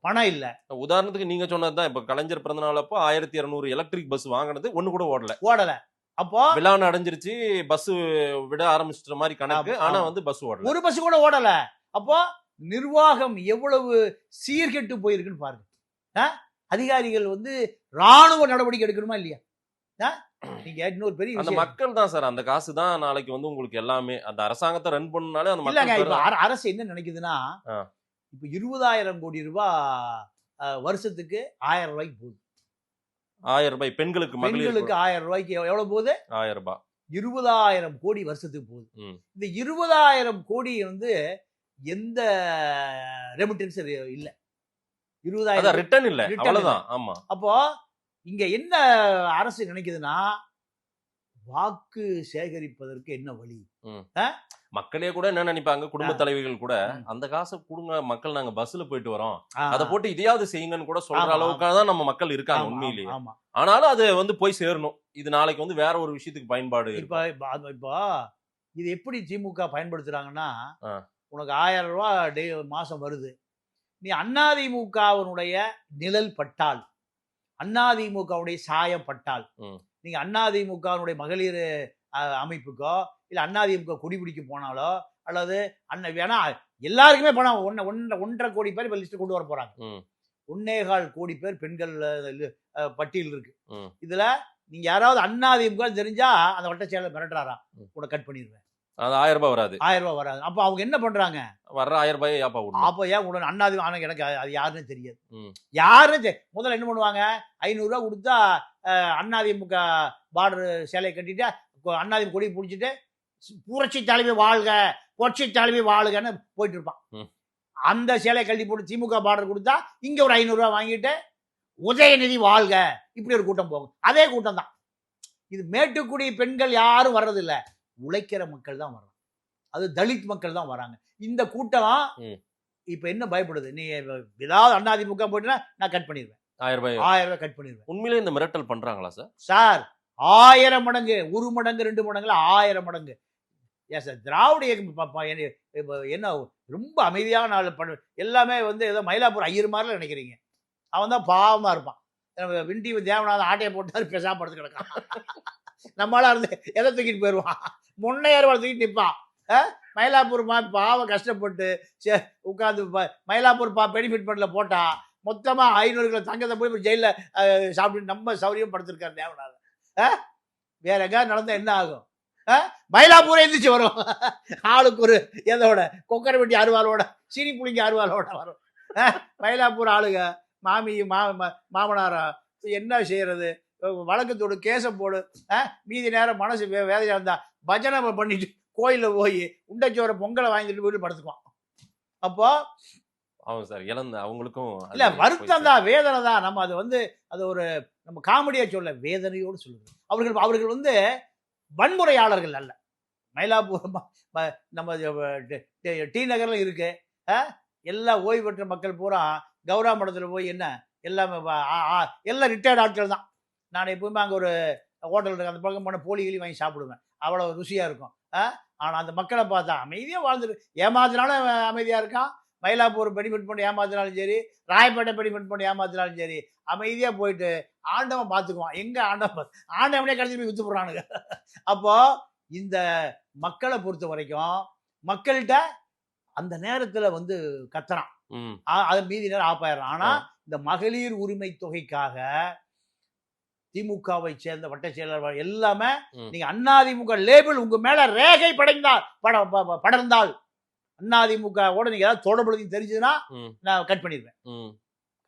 பணம் இல்ல. உதாரணத்துக்கு நீங்க சொன்னதுதான், இப்ப கலைஞர் பிறந்தநாள் அப்போ 1200 எலக்ட்ரிக் பஸ் வாங்கினது ஒண்ணு கூட ஓடல. அப்போ விழா அடைஞ்சிருச்சு, பஸ் விட ஆரம்பிச்சிட்ட மாதிரி கணக்கு. ஆனா பஸ் ஓடல, ஒரு பஸ் கூட ஓடல. அப்போ நிர்வாகம் எவ்வளவு சீர்கெட்டு போயிருக்குன்னு பாருங்க. அதிகாரிகள் ராணுவ நடவடிக்கை எடுக்கணுமா இல்லையா? நீங்க இன்னொரு பெரிய அந்த மக்கள் தான் சார், அந்த காசு தான் நாளைக்கு உங்களுக்கு எல்லாமே. அந்த அரசாங்கத்தை ரன் பண்ணனாலே அந்த மக்கள். அரசு என்ன நினைக்குதுன்னா, இப்ப 20,000 கோடி ரூபாய் வருஷத்துக்கு 1000 ரூபாய்க்கு போகுது. 1000 ரூபாய் பெண்களுக்கு 1000 ரூபாய்க்கு எவ்வளவு போகுது? 1000 ரூபாய். 20,000 கோடி வருஷத்துக்கு போகுது. இந்த 20,000 கோடி எந்த ரெமிட்டன்ஸ் இல்ல. 20,000 ரிட்டர்ன் இல்ல, அவ்வளவுதான். ஆமா. அப்போ இங்க என்ன அரசு நினைக்குதுன்னா, வாக்கு சேகரிப்பதற்கு என்ன வழி? மக்களே கூட என்ன நினைப்பாங்க, குடும்ப தலைவிகள் கூட, அந்த காசை கொடுங்க மக்கள், நாங்க பஸ்ல போயிட்டு வரோம், அதை போட்டு இதையாவது செய்யுங்கன்னு கூட சொல்ற அளவுக்காக தான் நம்ம மக்கள் இருக்காங்க உண்மையிலேயே. ஆனாலும் அது போய் சேரணும். இது நாளைக்கு வேற ஒரு விஷயத்துக்கு பயன்பாடு. இப்போ இது எப்படி திமுக பயன்படுத்துறாங்கன்னா, உனக்கு 1000 ரூபாய் மாசம் வருது, நீ அதிமுகவினுடைய நிழல் பட்டால், அதிமுகவுடைய சாயம் பட்டால், நீங்க அதிமுகவினுடைய மகளிர் அமைப்புக்கோ இல்ல அதிமுக குடிபிடிக்க போனாலோ, அல்லது வேணா எல்லாருக்குமே பணம் 1.5 கோடி பேர் இப்ப லிஸ்ட் கொண்டு வர போறாங்க. 1.25 கோடி பேர் பெண்கள் பட்டியல் இருக்கு. இதுல நீங்க யாராவது அதிமுக தெரிஞ்சா அந்த வட்ட செயலர் மிரட்டுறாரா, கூட கட் பண்ணிடுவேன். அது 1000 ரூபாய் வராது. 1000 ரூபாய் வராது. அப்ப அவங்க என்ன பண்றாங்க? வர்ற 1000 ரூபாய் அப்ப ஏன் உடனே அதிமுக, எனக்கு அது யாருன்னு தெரியாது. யாருன்னு முதல்ல என்ன பண்ணுவாங்க, 500 ரூபாய் கொடுத்தா அதிமுக பார்டர் சேலை கட்டிட்டு அதிமுக கொடி பிடிச்சிட்டு புரட்சி தலைவி வாழ்க, புரட்சி தலைவி வாழ்கன்னு போயிட்டு இருப்பான். அந்த சேலை கழட்டி போட்டு திமுக பார்டர் கொடுத்தா இங்க ஒரு 500 ரூபாய் வாங்கிட்டு உதயநிதி வாழ்க, இப்படி ஒரு கூட்டம் போகும். அதே கூட்டம் தான் இது. மேட்டுக்குடி பெண்கள் யாரும் வர்றது இல்ல, உழைக்கிற மக்கள் தான் வர்றாங்க, அது தலித் மக்கள் தான் வராங்க. இந்த கூட்டம் இப்ப என்ன பயப்படுது, நீ ஏதாவது அதிமுக போயிட்டுனா நான் கட் பண்ணிடுவேன், 1000 ரூபாய் கட் பண்ணிடுவேன். உண்மையிலே இந்த மிரட்டல் பண்றாங்களா சார்? சார் 1000 மடங்கு, 1 மடங்கு 2 மடங்குல 1000 மடங்கு. எஸ் திராவிட இயக்கம் என்ன ரொம்ப அமைதியான ஆள் எல்லாமே வந்து ஏதோ மயிலாப்பூர் ஐயர் மாதிரிலாம் நினைக்கிறீங்க. அவன் தான் பாவமாக இருப்பான். விண்டி தேவநாதன் ஆட்டையை போட்டாரு பேசாம படுத்து கிடக்கான். நம்மளால இருந்து எதை தூக்கிட்டு போயிடுவான், முன்னையார் தூக்கிட்டு நிற்பான். மயிலாப்பூர் பாவம் கஷ்டப்பட்டு உட்காந்து மயிலாப்பூர் பெனிஃபிட் ஃபண்டில் போட்டா மொத்தமாக 500 கிலோ தங்கத்தை போய் ஜெயிலில் சாப்பிட்டு நம்ம சௌரியம் படுத்திருக்காரு தேவநாதன். வேற எங்கேயாவது நடந்தால் என்ன ஆகும்? மயிலாப்பூரே எந்திரிச்சு வரும். ஆளுக்கு ஒரு எதோட கொக்கரை வெட்டி அருவாளோட சீனி புளிங்க அருவாளோட வரும். மயிலாப்பூர் ஆளுங்க மாமனாரா என்ன செய்யறது, வழக்கத்தோடு கேசம் போடு, மீதி நேரம் மனசு வேதையா இருந்தா பஜனை பண்ணிட்டு கோயிலில் போய் உண்டச்சோர பொங்கலை வாங்கிட்டு வீடு படுத்துக்குவான். அப்போ ஆமாம் சார், இழந்த அவங்களுக்கும் இல்ல வருத்தம் தான், வேதனை தான். நம்ம அது வந்து அது ஒரு நம்ம காமெடியா சொல்ல, வேதனையோடு சொல்லுது. அவர்கள் வந்து வன்முறையாளர்கள் அல்ல. மயிலாப்பூர் நம்ம டி நகர்ல இருக்கு, எல்லா ஓய்வு பெற்ற மக்கள் பூரா கௌரா மடத்தில் போய் என்ன எல்லாமே எல்லாம் ரிட்டையர்ட் ஆட்கள் தான். நான் எப்பவுமே அங்கே ஒரு ஹோட்டல் இருக்கு, அந்த பக்கம் போன போலி வாங்கி சாப்பிடுவேன், அவ்வளோ ருசியாக இருக்கும். ஆனால் அந்த மக்களை பார்த்தா அமைதியாக வாழ்ந்துட்டு, ஏமாத்தினாலும் அமைதியாக இருக்கான். மயிலாப்பூர் பெனிஃபிட் பண்ணி ஏமாத்தினாலும் சரி, ராயப்பேட்டை பெனிஃபிட் பண்ணி ஏமாத்தினாலும் சரி, அமைதியாக போயிட்டு ஆண்டவன் பார்த்துக்குவான். எங்கே ஆண்டவனே கடைசி போய் வித்து போடுறானுங்க. அப்போ இந்த மக்களை பொறுத்த வரைக்கும் மக்கள்கிட்ட அந்த நேரத்தில் வந்து கத்துறான், அது மீதி நேரம் ஆப்பாயிடுறான். ஆனால் இந்த மகளிர் உரிமை தொகைக்காக திமுகவை சேர்ந்த வட்ட செயலாளர் எல்லாமே நீங்க அதிமுக லேபிள் உங்க மேல ரேகை படர்ந்தால் அதிமுக ஓட நீங்க ஏதாவது தொடர்பு தெரிஞ்சதுன்னா நான் கட் பண்ணிடுவேன்.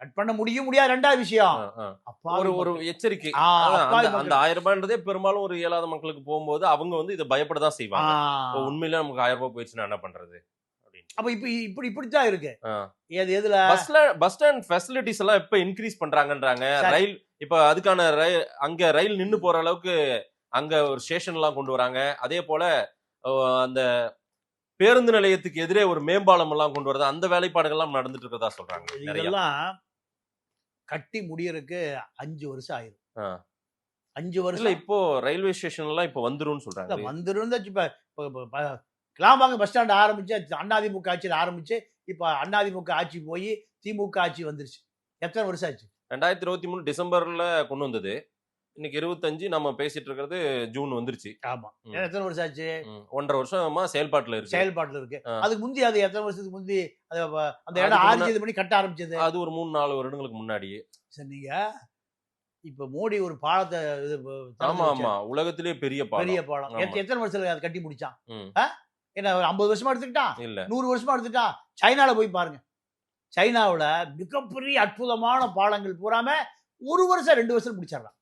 கட் பண்ண முடியாது. ரெண்டாவது விஷயம், ஒரு எச்சரிக்கை. அந்த 1000 ரூபாய்ன்றதே பெரும்பாலும் ஒரு இயலாத மக்களுக்கு போகும்போது அவங்க வந்து இதை பயப்படதான் செய்வாங்க. உண்மையில நமக்கு 1000 ரூபாய் போயிடுச்சுன்னா என்ன பண்றது? அப்ப இப்படித்தான் இருக்கு. எதுல பஸ் ஸ்டாண்ட் ஃபெசிலிட்டிஸ் எல்லாம் இப்ப இன்க்ரீஸ் பண்றாங்கன்றாங்க. ரயில் இப்ப அதுக்கான அங்க ரயில் நின்னு போற அளவுக்கு அங்க ஒரு ஸ்டேஷன் எல்லாம் கொண்டு வராங்க. அதே போல அந்த பேருந்து நிலையத்துக்கு எதிரே ஒரு மேம்பாலம் எல்லாம் கொண்டு வரது, அந்த வேலைப்பாடுகள் எல்லாம் நடந்துட்டு இருக்கதா சொல்றாங்க. இதெல்லாம் கட்டி முடியறதுக்கு 5 வருஷம் ஆயிரும். 5 வருஷம் இப்போ ரயில்வே ஸ்டேஷன் எல்லாம் இப்ப வந்துரும் சொல்றாங்க. வந்துரும். இப்ப கிளாம்பாக்கம் பஸ் ஸ்டாண்ட் ஆரம்பிச்சு அதிமுக ஆட்சியில் ஆரம்பிச்சு இப்ப அதிமுக ஆட்சி போய் திமுக ஆட்சி வந்துருச்சு. எத்தனை வருஷம் ஆச்சு? 2023 டிசம்பர்ல கொண்டு வந்தது. இன்னைக்கு 25 நம்ம பேசிட்டு இருக்கிறது ஜூன் வந்துருச்சு. ஆமா, எத்தனை வருஷம் ஆச்சு? 1.5 வருஷமா செயல்பாட்டுல இருக்கு. அதுக்கு முந்தி அது எத்தனை வருஷத்துக்கு முந்தி அந்த இடம் ஆரம்பிச்சது பண்ணி கட்ட ஆரம்பிச்சது? அது ஒரு 3-4 வருடங்களுக்கு முன்னாடியே. சரி, நீங்க இப்ப மோடி ஒரு பாலத்தை ஆமா உலகத்திலேயே பெரிய பாலம். எத்தனை வருஷத்துல அதை கட்டி முடிச்சான்? என்ன 50 வருஷமா எடுத்துக்கிட்டான்? இல்ல 100 வருஷமா எடுத்துக்கிட்டான். சைனால போய் பாருங்க, சைனாவுல மிகப்பெரிய அற்புதமான பாலங்கள் பூராம 1 வருஷம் 2 வருஷம் முடிச்சிடலாம்.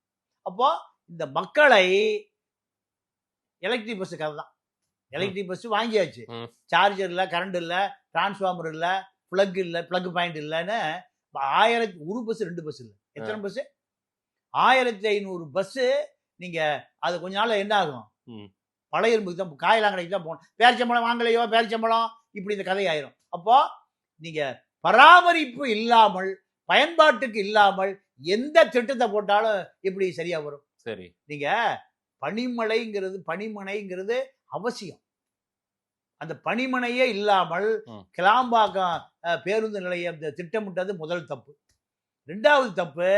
அப்போ இந்த மக்களை எலக்ட்ரிக் பஸ் கதை தான். எலக்ட்ரிக் பஸ் வாங்கியாச்சு, சார்ஜர் இல்ல, கரண்ட் இல்ல, டிரான்ஸ்ஃபார்மர் இல்ல, பிளக் இல்ல, பிளக் பாயிண்ட் இல்லன்னு 1 பஸ் 2 பஸ் இல்ல, எத்தனை பஸ்? 1500 பஸ். நீங்க அது கொஞ்ச நாள் என்ன ஆகும்? பழைய இரும்புக்கு தான், காயலாங்கடைக்கு தான் போகணும். பேரிச்சம்பழம் வாங்கலையோ, பேரிச்சம்பழம் இப்படி இந்த கதை ஆயிரும். அப்போ நீங்க பராமரிப்பு இல்லாமல், பயன்பாட்டுக்கு இல்லாமல் எந்த திட்டத்தை போட்டாலும் எப்படி சரியா வரும்? சரி, நீங்க பணிமனைங்கிறது அவசியம். அந்த பணிமனையே இல்லாமல் கிளாம்பாக்கம் பேருந்து நிலையம் திட்டமிட்டது முதல் தப்பு. 2வது தப்பு,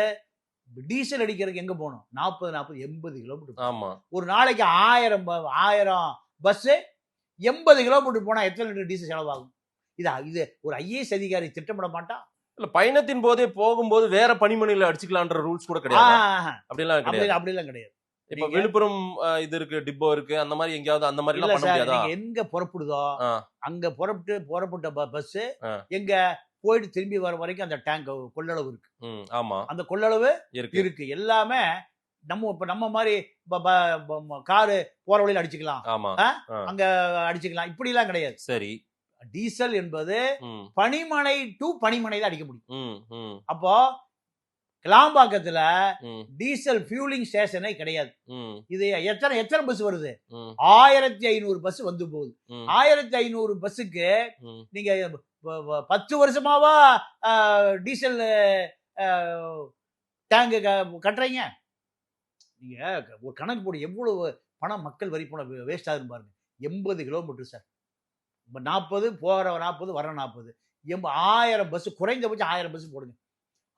டீசல் அடிக்கிறதுக்கு எங்க போகணும்? 40-80 கிலோமீட்டர். ஆமா, ஒரு நாளைக்கு 1000 பஸ் 80 கிலோமீட்டர் போனா எத்தனை லிட்டர் டீசல் செலவாகும்? இது ஒரு ஐஏஎஸ் அதிகாரி திட்டமிட மாட்டான். இல்ல, பயணத்தின் போதே போகும்போது வேற பணிமனையில அடிச்சுக்கலான்ற ரூல்ஸ் கூட கிடையாது. அப்படிலாம் கிடையாது. இப்ப விழுப்புரம் இது இருக்கு, டிப்போ இருக்கு, அந்த மாதிரி எங்கயாவது அந்த மாதிரி எல்லாம் பண்ண முடியாதா? எங்க புறப்படுதோ அங்க புறப்பட்ட பஸ் எங்க போயிட்டு திரும்பி வர வரைக்கும் அந்த டேங்க் கொள்ளளவு இருக்கு. ஆமா, அந்த கொள்ளளவு இருக்கு. எல்லாமே நம்ம மாதிரி காரு போற வழியில அடிச்சுக்கலாம், அங்க அடிச்சுக்கலாம், இப்படி எல்லாம் கிடையாது. சரி, டீசல் என்பது பணிமனை டு பணிமனை தான் அடிக்க முடியும். அப்போ கிளாம்பாக்கத்துல டீசல் ஃபியூலிங் ஸ்டேஷனே கிடையாது. இது எத்தனை பஸ் வருது? 1500 பஸ் வந்து போகுது. 1500 பஸ்ஸுக்கு நீங்க 10 வருஷமாவா டீசல் டேங்க் கட்டுறீங்க? நீங்க ஒரு கணக்கு போடு, எவ்வளவு பணம் மக்கள் வரி பணம் வேஸ்ட் ஆகுது பாருங்க. 80 கிலோமீட்டர் சார். 40 போகிற 40 வர 40 1000 பஸ், குறைந்தபட்சம் 1000 பஸ் போடுங்க.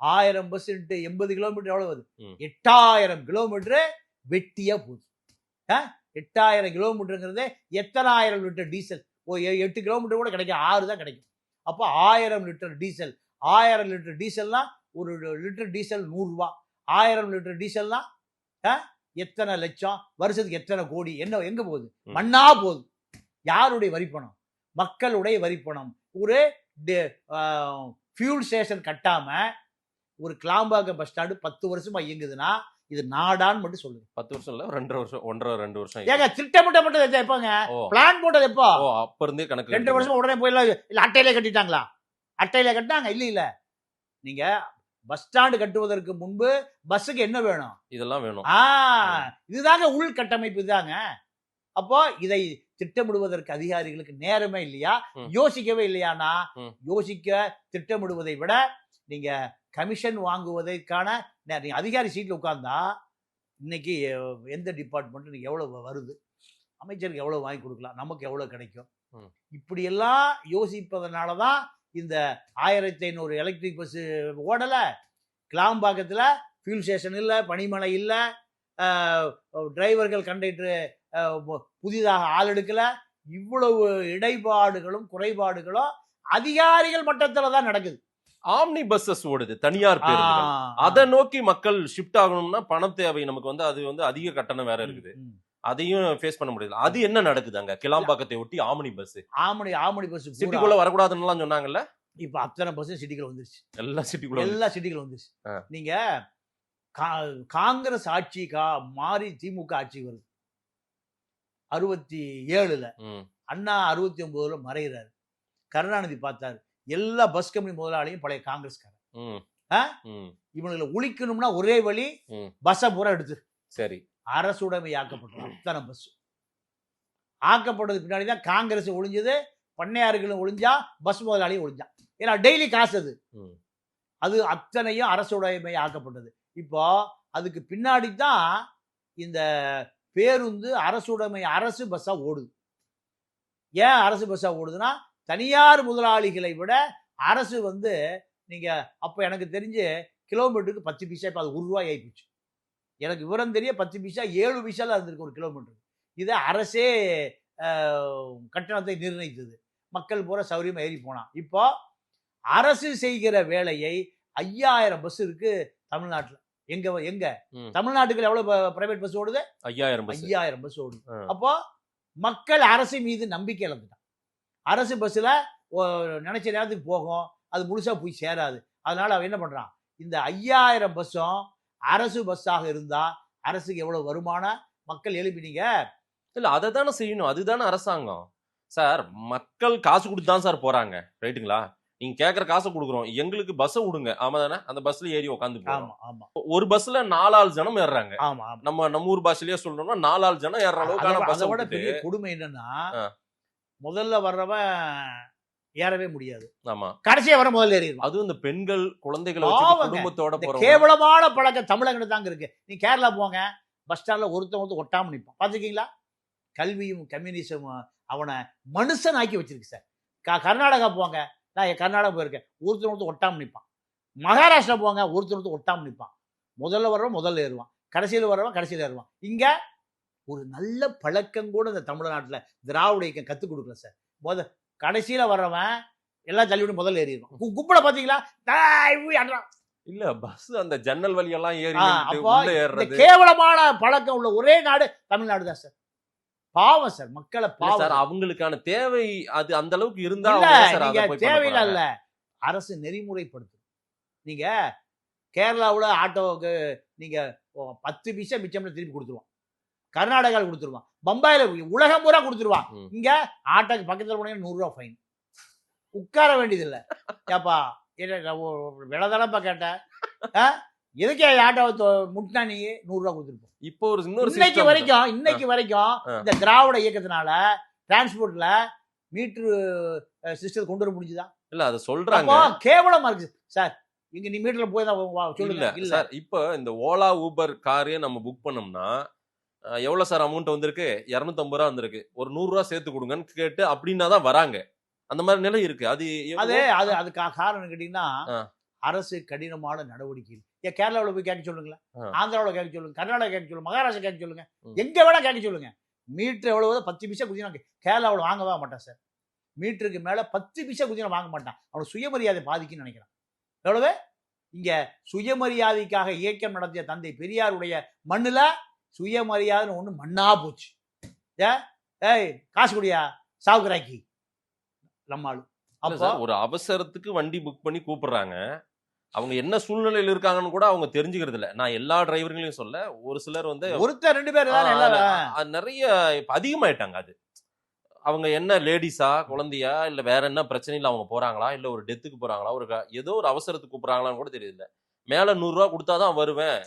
1000 பஸ் 80 கிலோமீட்டர் எவ்வளவு வருது? 8000 கிலோமீட்டர் வெட்டியா போகுது. 8000 கிலோமீட்டருங்கிறது எத்தனை 1000 லிட்டர் டீசல்? 8 கிலோமீட்டர் கூட கிடைக்கும், 6 தான் கிடைக்கும். அப்போ 1000 லிட்டர் டீசல், 1000 லிட்டர் டீசல்னா ஒரு லிட்டர் டீசல் 100 ரூபாய். 1000 லிட்டர் டீசல்னா எத்தனை லட்சம், வருஷத்துக்கு எத்தனை கோடி, என்ன எங்க போகுது? மண்ணா போகுது. யாருடைய வரிப்பணம்? மக்களுடைய வரிப்பணம். ஒரு ஃபியூல் ஸ்டேஷன் கட்டாம ஒரு கிளாம்பாக்கம் பஸ் ஸ்டாண்டு 10 வருஷமா இயங்குதுன்னா இது நாடான்னு மட்டும் சொல்லுங்க. 10 வருஷம் இல்ல, 2 வருஷம், 1.5-2 வருஷம். ஏங்க திட்டமிட்ட மட்டும் எப்பங்க பிளான் போட்டது? எப்போ? அப்ப இருந்தே கணக்கு 2 வருஷம் உடனே போயிடலாம். இல்ல அட்டையிலே கட்டிட்டாங்களா? அட்டையில கட்டினாங்க? இல்ல நீங்க பஸ் ஸ்டாண்டு கட்டுவதற்கு முன்பு பஸ்ஸுக்கு என்ன வேணும்? இதெல்லாம் வேணும். இதுதாங்க உள்கட்டமைப்பு தாங்க. அப்போ இதை திட்டமிடுவதற்கு அதிகாரிகளுக்கு நேரமே இல்லையா? யோசிக்கவே இல்லையானா? யோசிக்க திட்டமிடுவதை விட நீங்க கமிஷன் வாங்குவதற்கான அதிகாரி சீட்ல உட்கார்ந்தா இன்னைக்கு எந்த டிபார்ட்மெண்ட் இன்னைக்கு எவ்வளவு வருது, அமைச்சருக்கு எவ்வளவு வாங்கி கொடுக்கலாம், நமக்கு எவ்வளவு கிடைக்கும், இப்படி எல்லாம் யோசிப்பதனாலதான் இந்த 1500 எலக்ட்ரிக் பஸ் ஓடல. கிளாம்பாக்கத்துல ஃபியூல் ஸ்டேஷன் இல்ல, பனிமலை இல்ல, டிரைவர்கள் கண்டக்டர் புதிதாக ஆள் எடுக்கல. இவ்வளவு இடைபாடுகளும் குறைபாடுகளும் அதிகாரிகள் மட்டத்துல தான் நடக்குது. ஆம்னி பஸ்ஸஸ் ஓடுது, தனியார் பேருந்துகள். அதை நோக்கி மக்கள் ஷிஃப்ட் ஆகணும்னா பணம் தேவை நமக்கு. அது அதிக கட்டணம் வேற இருக்குது, அதையும் ஃபேஸ் பண்ண முடியல. அது என்ன நடக்குது அங்க கிளாம்பாக்கத்தை ஒட்டி? ஆம்னி பஸ், ஆம்னி பஸ் சிட்டிக்குள்ள வரக்கூடாதுன்னு சொன்னாங்கல்ல. இப்ப அத்தனை பஸ் சிட்டிக்குள்ள வந்துருச்சு. எல்லா சிட்டிக்குள்ள வந்துருச்சு. நீங்க காங்கிரஸ் ஆட்சி மாறி திமுக ஆட்சி வருது 67ல. அண்ணா 69ல மறைகிறாரு. கருணாநிதி பார்த்தாரு, எல்லா பஸ் கம்பெனி முதலாளியும் பழைய காங்கிரஸ்காரன். இவங்களை ஒழிக்கணும்னா ஒரே வழி, பஸ்ஸை பூரா எடுத்து சரி அரசுடைமை ஆக்கப்பட்டது. அத்தனை பஸ் ஆக்கப்பட்டது பின்னாடிதான் காங்கிரஸ் ஒழிஞ்சது, பண்ணையார்களும் ஒழிஞ்சா, பஸ் முதலாளியும் ஒழிஞ்சான். ஏன்னா டெய்லி காசு அது அத்தனையும் அரசுடைமை ஆக்கப்பட்டது. இப்போ அதுக்கு பின்னாடி தான் இந்த பேருந்து அரசுடைமை, அரசு பஸ்ஸா ஓடுது. ஏன் அரசு பஸ்ஸா ஓடுதுன்னா, தனியார் முதலாளிகளை விட அரசு நீங்க அப்ப எனக்கு தெரிஞ்சு கிலோமீட்டருக்கு 10 பைசா, இப்ப அது 1 ரூபாய் ஆயிப்போச்சு. எனக்கு விவரம் தெரிய 10 பைசா 7 பைசால இருந்திருக்கு ஒரு கிலோமீட்டர். இதை அரசே கட்டணத்தை நிர்ணயித்தது. மக்கள் பூரா சௌரியமா ஏறி போனா. இப்போ அரசு செய்கிற வேலையை 5000 பஸ் இருக்கு தமிழ்நாட்டுல. எங்க தமிழ்நாட்டுக்கு எவ்வளவு பிரைவேட் பஸ் ஓடுது? 5000 பஸ் ஓடுது. அப்போ மக்கள் அரசு மீது நம்பிக்கை இழந்துட்டான். அரசு பஸ்ல நினைச்ச நேரத்துக்கு போகும், அது முழுசா போய் சேராது. அதனால அவன் என்ன பண்றான், இந்த 5000 பஸ்ஸும் அரசு பஸ்ஸாக இருந்தா அரசுக்கு எவ்வளவு வருமானம்? மக்கள் எழுப்பினீங்க இல்ல, அதை தானே செய்யணும், அதுதானே அரசாங்கம். சார் மக்கள் காசு கொடுத்து தான் சார் போறாங்க, ரைட்டுங்களா? நீங்க கேட்கற காசை கொடுக்குறோம், எங்களுக்கு பஸ்ஸை விடுங்க. ஆமா தானே? அந்த பஸ்ல ஏறி உட்காந்து போறோம். ஒரு பஸ்ல 4 ஆள் ஜனம் ஏறுறாங்க. நம்ம ஊர் பாஷையிலேயே சொல்லணும்னா 4 ஆள் ஜனம் ஏற அளவுக்கான பஸ். பெரிய கொடுமை என்னன்னா, முதல்ல வர்றவன் ஏறவே முடியாது. ஆமா, கடைசியா வர முதல்ல ஏறிடும். அதுவும் இந்த பெண்கள் குழந்தைகளை குடும்பத்தோட போற கேவலமான பழக்கம் தமிழகத்துல தாங்க இருக்கு. நீ கேரளா போங்க, பஸ் ஸ்டாண்ட்ல ஒருத்தன் ஒட்டாம நிற்பான், பாத்துக்கீங்களா? கல்வியும் கம்யூனிசமும் அவனை மனுஷன் ஆக்கி வச்சிருக்கு சார். கர்நாடகா போங்க, நான் கர்நாடகா போயிருக்கேன், ஒருத்தர் ஒட்டாம நிற்பான். மகாராஷ்டிரா போங்க, ஒருத்தர் ஒட்டாம நிற்பான். முதல்ல வர்றவன் முதல்ல ஏறுவான், கடைசியில் வர்றவன் கடைசியில் ஏறுவான். இங்க ஒரு நல்ல பழக்கம் கூட இந்த தமிழ்நாட்டுல திராவிட இயக்கம் கத்துக் கொடுக்கல சார். கடைசியில வர்றவன் எல்லாம் தள்ளிவிட்டு முதல்ல ஏறிடுவான். குப்பட பாத்தீங்களா? இல்ல பஸ் அந்த ஜன்னல் வழியெல்லாம் ஏறி கேவலமான பழக்கம் உள்ள ஒரே நாடு தமிழ்நாடு தான் சார். பாவம் சார், மக்களை பாவம் சார். அவங்களுக்கான தேவை அது அந்த அளவுக்கு இருந்தா தேவையில்லை. இல்ல, அரசு நெறிமுறைப்படுத்து. நீங்க கேரளாவுல ஆட்டோவுக்கு நீங்க 10 பைசா மிச்சம்னு திருப்பி கொடுத்துருவான், கர்நாடகாவில் கொடுத்துருவான், பம்பாயில உலகம் பூரா கொடுத்துருவான். இங்க ஆட்டோக்கு பக்கத்துல போனீங்கன்னா 100 ரூபாய் ஃபைன், உட்கார வேண்டியது இல்லை. ஏப்பா விலதானப்பா கேட்டேன், எதுக்கே ஆட்டோ முட்டினா நீ 100 ரூபாய் கொடுத்துருப்போம். இப்போ ஒரு இன்னைக்கு வரைக்கும் இந்த திராவிட இயக்கத்தினால டிரான்ஸ்போர்ட்ல மீட்டர் சிஸ்டம் கொண்டு வர முடிஞ்சுதா? இல்ல, அதை சொல்றாங்க, கேவலமா இருக்கு சார். இங்க நீ மீட்டர்ல போய் தான் சொல்லுங்க. இல்ல சார், இப்போ இந்த ஓலா ஊபர் காரே நம்ம புக் பண்ணோம்னா எவ்வளவு சார் அமௌண்ட் வந்திருக்கு? 250 ரூபா வந்திருக்கு, ஒரு 100 ரூபா சேர்த்து கொடுங்கன்னு கேட்டு அப்படின்னா தான் வராங்க. அந்த மாதிரி நிலை இருக்கு. அது அதுக்கு காரணம் கேட்டீங்கன்னா அரசு கடினமான நடவடிக்கை. ஏன் கேரளாவில் போய் கேட்க சொல்லுங்களேன், ஆந்திராவில் கேட்க சொல்லுங்க, கர்நாடகா கேட்க சொல்லுங்க, மகாராஷ்டிரா கேட்க சொல்லுங்க, எங்க வேணா கேட்க சொல்லுங்க. மீட்டர் எவ்வளவு 10 பைசா குதினா கேரளாவில் வாங்கவே மாட்டான் சார். மீட்டருக்கு மேல 10 பைசா குதினா வாங்க மாட்டான். அவனுக்கு சுயமரியாதை பாதிக்குன்னு நினைக்கிறான். எவ்வளவு இங்க சுயமரியாதைக்காக இயக்கம் நடத்திய தந்தை பெரியாருடைய மண்ணுல சுயமரியாதைன்னு ஒண்ணு மண்ணா போச்சு. ஏய் காசு குடியா சாவுக்குறாக்கி நம்மாளு. அப்போ ஒரு அவசரத்துக்கு வண்டி புக் பண்ணி கூப்பிடுறாங்க. அவங்க என்ன சூழ்நிலையில இருக்காங்கன்னு கூட அவங்க தெரிஞ்சுக்கிறது இல்ல. நான் எல்லா டிரைவர்களையும் சொல்ல, ஒரு சிலர் வந்து ஒருத்தர் 2 பேர் நிறைய இப்ப அதிகமாயிட்டாங்க. அது அவங்க என்ன லேடிஸா, குழந்தையா, இல்ல வேற என்ன பிரச்சனையில அவங்க போறாங்களா, இல்ல ஒரு டெத்துக்கு போறாங்களா, ஒரு ஏதோ ஒரு அவசரத்துக்கு கூப்பிடுறாங்களான்னு கூட தெரியல. மேல 100 ரூபா கொடுத்தாதான் வருவேன்,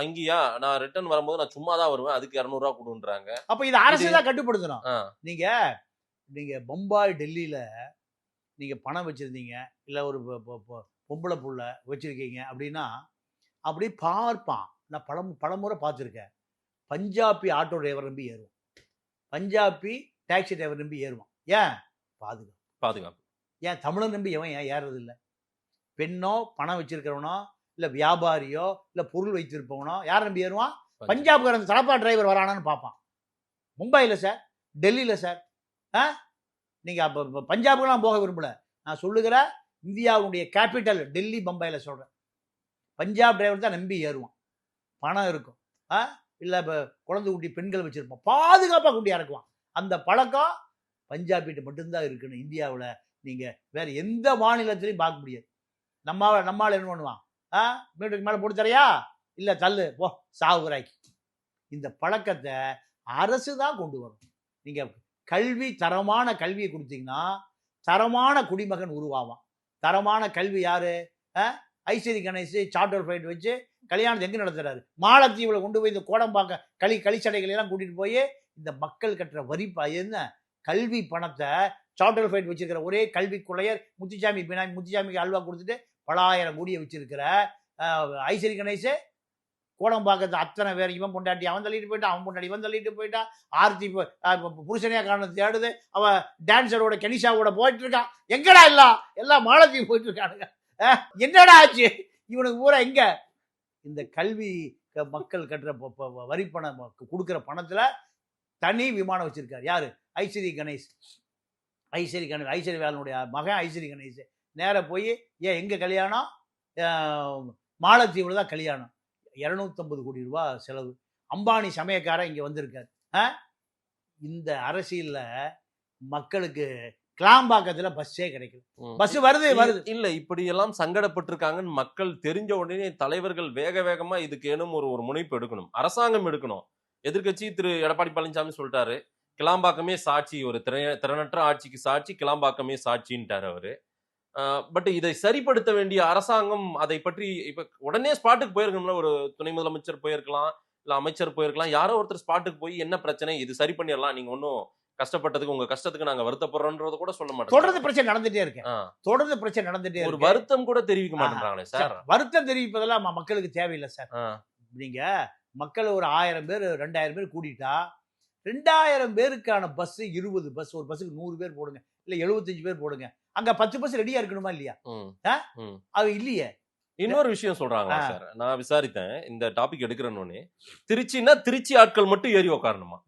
அங்கேயா நான் ரிட்டர்ன் வரும்போது நான் சும்மா தான் வருவேன், அதுக்கு 200 ரூபா கொடுன்றாங்க. அப்ப இது அரசு தான் கட்டுப்படுத்தணும். நீங்க பம்பாய், டெல்லியில நீங்க பணம் வச்சிருந்தீங்க, இல்ல ஒரு பொம்பளை புள்ள வச்சிருக்கீங்க அப்படின்னா அப்படி பார்ப்பான். நான் பலமுறை பார்த்துருக்கேன். பஞ்சாபி ஆட்டோ டிரைவர் நம்பி ஏறுவான், பஞ்சாபி டாக்ஸி டிரைவர் நம்பி ஏறுவான். ஏன்? பாதுகாப்பு. ஏன் தமிழன் நம்பி எவன் ஏன் ஏறது இல்லை? பெண்ணோ, பணம் வச்சிருக்கிறவனோ, இல்ல வியாபாரியோ, இல்ல பொருள் வைத்திருப்பவனோ யார் நம்பி ஏறுவான்? பஞ்சாப்காரன் தலப்பா டிரைவர் வரானான்னு பார்ப்பான். மும்பையில் சார், டெல்லியில சார். நீங்க அப்ப பஞ்சாபுக்கு போக விரும்பல. நான் சொல்லுகிற இந்தியாவுடைய கேபிட்டல் டெல்லி, பம்பாயில சொல்றேன். பஞ்சாப் டிரைவர் தான் நம்பி ஏறுவான். பணம் இருக்கும், இல்ல குழந்தை குட்டி பெண்கள் வச்சிருப்பான், பாதுகாப்பா குட்டி இறக்குவான். அந்த பழக்கம் பஞ்சாபிட்ட மட்டும்தான் இருக்குன்னு இந்தியாவில் நீங்க வேற எந்த மாநிலத்திலையும் பார்க்க முடியாது. நம்மால் என்ன பண்ணுவான்? மீட்டருக்கு மேல போட்டு தரையா, இல்ல தள்ளு போ சாவுராக்கி. இந்த பழக்கத்தை அரசு தான் கொண்டு வரும். நீங்க கல்வி, தரமான கல்வியை கொடுத்தீங்கன்னா தரமான குடிமகன் உருவாவான். தரமான கல்வி யாரு? ஐஸ்வரி கணேஷ் சார்ட்டர் ஃபிளைட் வச்சு கல்யாணத்தை எங்க நடத்துறாரு? மாலத்தீவுல கொண்டு போய் இந்த கோடம்பாக்க களிச்சடைகளை எல்லாம் கூட்டிட்டு போய் இந்த மக்கள் கட்டுற வரி என்ன கல்வி பணத்தை சார்ட்டர் ஃபிளைட் வச்சிருக்கிற ஒரே கல்வி கொள்ளையர் முத்துசாமி. பினாமி முத்துசாமிக்கு அல்வா கொடுத்துட்டு பலாயிரம் கோடியை வச்சிருக்கிற ஐஸ்வரி கணேஷ் கோடம்பாக்கத்தை அத்தனை பேர் இவன் பொண்டாட்டி அவன் தள்ளிட்டு போயிட்டான், அவன் பொண்டாட்டி இவன் தள்ளிட்டு போயிட்டான். ஆர்த்தி புருஷனையா காரணத்தை தேடுது. அவன் டான்ஸரோட கனிஷாவோட போயிட்டு இருக்கான். எங்கடா எல்லாம் மாலத்தீவு போயிட்டு இருக்கானுங்க. என்னடா ஆச்சு இவனுக்கு பூரா? எங்க இந்த கல்வி மக்கள் கட்டுற வரி பணம் கொடுக்குற பணத்துல தனி விமானம் வச்சிருக்காரு. யாரு? ஐஸ்வரி கணேஷ். ஐஸ்வரி வேலனுடைய மகன் ஐஸ்வரி கணேஷ் நேர போய் ஏன் எங்க கல்யாணம்? மாலத்தீவுல தான் கல்யாணம். 250 கோடி ரூபாய் செலவு. அம்பானி சமயக்காரன் இங்க வந்திருக்காரு. இந்த அரசியல்ல மக்களுக்கு கிளாம்பாக்கத்துல பஸ்ஸே கிடைக்கல. பஸ் வருது இல்ல இப்படி எல்லாம் சங்கடப்பட்டிருக்காங்கன்னு மக்கள் தெரிஞ்ச உடனே தலைவர்கள் வேகமா இதுக்கு ஏனும் ஒரு முனைப்பு எடுக்கணும், அரசாங்கம் எடுக்கணும். எதிர்கட்சி திரு எடப்பாடி பழனிசாமி சொல்லிட்டாரு, கிளாம்பாக்கமே சாட்சி, ஒரு திறனற்ற ஆட்சிக்கு சாட்சி கிளாம்பாக்கமே சாட்சின்ட்டாரு அவரு. பட் இதை சரிப்படுத்த வேண்டிய அரசாங்கம் அதை பற்றி இப்ப உடனே ஸ்பாட்டுக்கு போயிருக்கணும்ல. ஒரு துணை முதலமைச்சர் போயிருக்கலாம், இல்ல அமைச்சர் போயிருக்கலாம், யாரோ ஒருத்தர் ஸ்பாட்டுக்கு போய் என்ன பிரச்சனை இது சரி பண்ணிடலாம், நீங்க ஒன்னும் கஷ்டப்பட்டதுக்கு உங்க கஷ்டத்துக்கு நாங்க வருத்தப்படுறோம்ன்றத கூட சொல்ல மாட்டோம். தொடர்ந்து பிரச்சனை நடந்துட்டே இருக்கு. தொடர்ந்து பிரச்சனை நடந்துட்டே ஒரு வருத்தம் கூட தெரிவிக்க மாட்டேங்கிறாங்களே சார். வருத்தம் தெரிவிப்பதெல்லாம் மக்களுக்கு தேவையில்லை சார். நீங்க மக்கள் ஒரு 1000 பேர் 2000 பேர் கூட்டிட்டா 2000 பேருக்கான பஸ் 20 பஸ், ஒரு பஸ்ஸுக்கு 100 பேர் போடுங்க, இல்ல 75 பேர் போடுங்க. அங்க 10 பஸ் ரெடியா இருக்கணுமா இல்லையா? அது இல்லையே. இன்னொரு விஷயம் சொல்றாங்க சார், நான் விசாரித்தேன் இந்த டாபிக் எடுக்கிறேன்னு. திருச்சின்னா திருச்சி ஆட்கள் மட்டும் ஏறி உட்காரணுமா,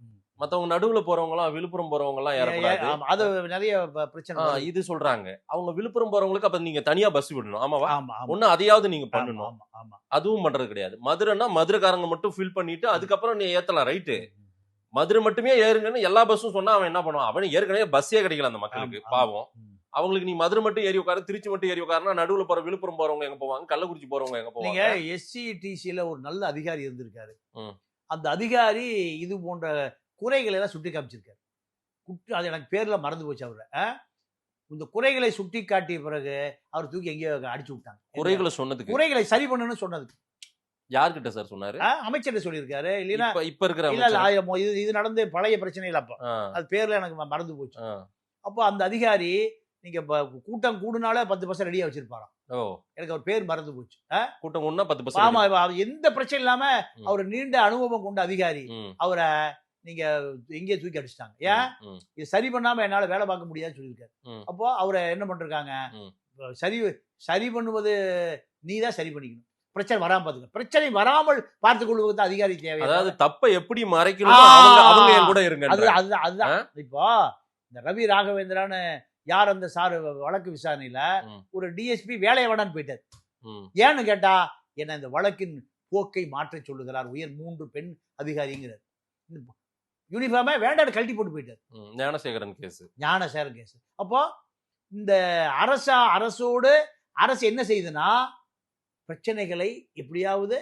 மத்தவங்க நடுவுல போறவங்க எல்லாம், விழுப்புரம் போறவங்க எல்லாம் ஏறக்கூடாது. அது நிறைய பிரச்சனை இது சொல்றாங்க. அவங்க விழுப்புரம் போறவங்களுக்கு அப்ப நீங்க தனியா பஸ் விடணும். ஆமாவா? ஒண்ணு அதையாவது நீங்க பண்ணணும். அதுவும் பண்றது கிடையாது. மதுரைன்னா மதுரைக்காரங்க மட்டும் ஃபில் பண்ணிட்டு அதுக்கப்புறம் நீ ஏத்தலாம். ரைட்டு, மதுரை மட்டுமே ஏறுங்கன்னு எல்லா பஸ்ஸும் சொன்னா அவன் என்ன பண்ணுவான்? அவன் ஏற்கனவே பஸ்ஸே கிடைக்கல அந்த மக்களுக்கு, பாவம். அவங்களுக்கு நீ மதுரை மட்டும் ஏறி உட்காரு, திருச்சி மட்டும் ஏறி உட்காருனா நடுவுல போற விழுப்புரம் போறவங்க எங்க போவாங்க? கள்ளக்குறிச்சி போறவங்க எங்க போவாங்க? நீங்க SCTCல ஒரு நல்ல அதிகாரி இருந்திருக்காரு. அந்த அதிகாரி இது போன்ற குறைகளை எல்லாம் சுட்டி காமிச்சிருக்காரு. அது எனக்கு பேர்ல மறந்து போச்சு. அவரை இந்த குறைகளை சுட்டி காட்டிய பிறகு அவர் தூக்கி எங்கேயோ அடிச்சு விட்டாங்க. குறைகளை சொன்னதுக்கு, குறைகளை சரி பண்ணணும்னு சொன்னதுக்கு யார்கிட்ட சார் சொன்னாரு? அமைச்சர் சொல்லியிருக்காரு. இல்லைன்னா இப்ப இருக்கிற இது நடந்து பழைய பிரச்சனைகள். அப்ப அது பேர்ல எனக்கு மறந்து போச்சு. அப்போ அந்த அதிகாரி நீங்க கூட்டம் கூடுனால 10 பஸ் ரெடியா வச்சிருப்பாராம். ஓ எனக்கு அவர் பேர் மறந்து போச்சு. கூட்டம் ஒண்ணா 10% ஆமா, எந்த பிரச்சனை இல்லாம அவர் நீண்ட அனுபவம் கொண்ட அதிகாரி. அவரை நீங்க எங்கேயே தூக்கி அடிச்சிட்டாங்க. ஏன் இது சரி பண்ணாம என்னால வேலை பார்க்க முடியாதுன்னு சொல்லியிருக்காரு. அப்போ அவரை என்ன பண்றாங்க, சரி பண்ணுவது நீதான் சரி பண்ணிக்கணும், பிரச்சனை வராம பாத்துக்க, பிரச்சனை வராமல் பார்த்துக் கொள்வது அதிகாரி தேவை. அதாவது தப்பை எப்படி மறைக்கணும் அவங்க என் கூட இருங்க. அதுதான் இப்போ இந்த ரவி ராகவேந்திரான்னு யார் அந்த சார் வழக்கு விசாரணையில ஒரு டிஎஸ்பி வேலையை வேணான்னு போயிட்டார். ஏன்னு கேட்டா என்ன இந்த வழக்கின் போக்கை மாற்ற சொல்லுகிறார் உயர் 3 பெண் அதிகாரிங்கிறார். யூனிஃபார்மே வேண்டாம் கழட்டி போட்டு போயிட்டார். ஞானசேகரன் கேஸ். அப்போ இந்த அரசோடு அரசு என்ன செய்யுதுன்னா பிரச்சனைகளை எப்படியாவது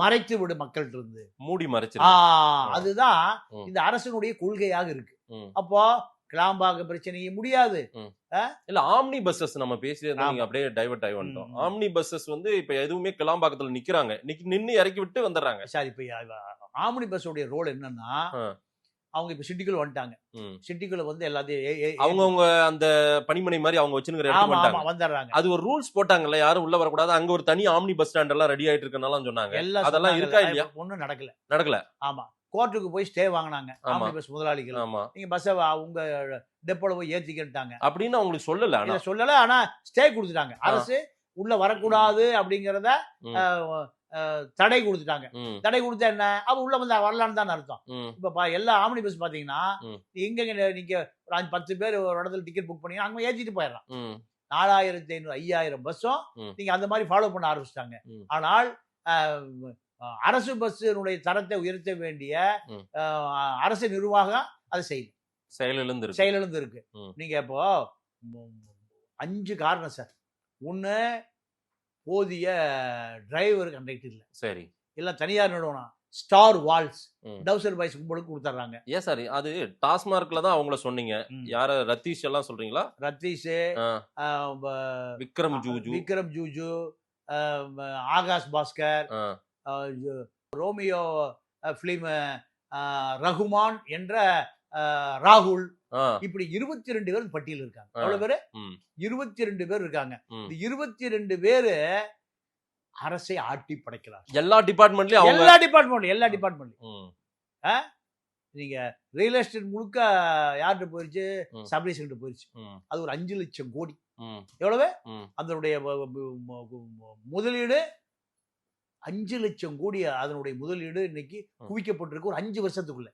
மறைத்து விடு மக்கள்கிட்ட இருந்து, மூடி மறைச்சு. அதுதான் இந்த அரசனுடைய கொள்கையாக இருக்கு. அப்போ கிளாம்பாக்கம் பிரச்சனையே முடியாது. இல்ல ஆம்னி பஸ்ஸஸ் நம்ம பேசியது நீங்க அப்படியே டைவர்ட் ஆகி வந்துட்டோம். ஆம்னி பஸ்ஸஸ் வந்து இப்ப எதுவுமே கிளாம்பாக்கத்துல நிக்கிறாங்க, நின்னு இறக்கி விட்டு வந்துடுறாங்க. சரி, இப்ப ஆம்னி பஸ்ஸோடைய ரோல் என்னன்னா அவங்க இப்ப சிட்டிக்குள்ள வந்துட்டாங்க. சிட்டிக்குள்ள வந்து எல்லாத்தையும் அவங்க அந்த பணிமனை மாதிரி அவங்க வச்சுன்னு வந்துடுறாங்க. அது ஒரு ரூல்ஸ் போட்டாங்கல்ல, யாரும் உள்ள வரக்கூடாது, அங்க ஒரு தனி ஆம்னி பஸ் ஸ்டாண்ட் எல்லாம் ரெடி ஆயிட்டு இருக்கனால சொன்னாங்க. அதெல்லாம் இருக்கா இல்லையா? ஒண்ணும் நடக்கல. ஆமா, கோர்ட்டுக்கு போய் ஸ்டே வாங்கினாங்க ஆம்னி பஸ் முதலாளிகள். நீங்க பஸ் உங்க டெப்போல போய் ஏத்திக்கிட்டாங்க அப்படின்னு அவங்களுக்கு சொல்லல. ஆனா ஸ்டே கொடுத்துட்டாங்க. அரசு உள்ள வரக்கூடாது அப்படிங்கறத தடை கொடுத்துட்டாங்க. தடை கொடுத்தா என்ன, அவ உள்ள வந்து வரலான்னு தான் அர்த்தம். இப்ப எல்லா ஆம்னி பஸ் பாத்தீங்கன்னா எங்க நீங்க ஒரு 10 பேர் ஒரு இடத்துல டிக்கெட் புக் பண்ணி அங்க ஏற்றிட்டு போயிடலாம். 4500 5000 பஸ்ஸும் நீங்க அந்த மாதிரி ஃபாலோ பண்ண ஆரம்பிச்சிட்டாங்க. ஆனால் அரசு பஸ்ஸினுடைய தரத்தை உயர்த்த வேண்டிய அரசு நிர்வாகம் அதை செய்யல, செயலிழந்து இருக்கு. நீங்க இப்போ 5 காரணம் சார். ஒண்ணு, போதிய டிரைவர் கண்டக்டர் இல்ல. சரி, எல்லாம் தனியார் நிறுவனம் ஸ்டார் வால்ஸ் டவுசர் பாய்ஸ் கும்பலுக்கு கொடுத்துறாங்க. ஏன் சார் அது டாஸ்மார்க்ல தான் அவங்கள சொன்னீங்க? யார ரத்தீஷ் எல்லாம் சொல்றீங்களா? ரத்தீஷ், விக்ரம் ஜூஜு, ஆகாஷ் பாஸ்கர், ரோமியோ பிலிம் ரகுமான் என்ற ராகுல், இப்படி 22 பேர் பட்டியல் இருக்காங்க. எவ்வளவு பேரு? 22 பேர் இருக்காங்க. இந்த 22 பேரு அரசை ஆட்டி படைக்கிறார். எல்லா டிபார்ட்மெண்ட்லயும் நீங்க ரியல் எஸ்டேட் முழுக்க யார்கிட்ட போயிருச்சு? சப்ரீஸ்கிட்ட போயிருச்சு. அது ஒரு 5 லட்சம் கோடி. எவ்வளவு? அதனுடைய முதலீடு 5 லட்சம் கோடி. அதனுடைய முதலீடு இன்னைக்கு குவிக்கப்பட்டிருக்கு ஒரு 5 வருஷத்துக்குள்ள.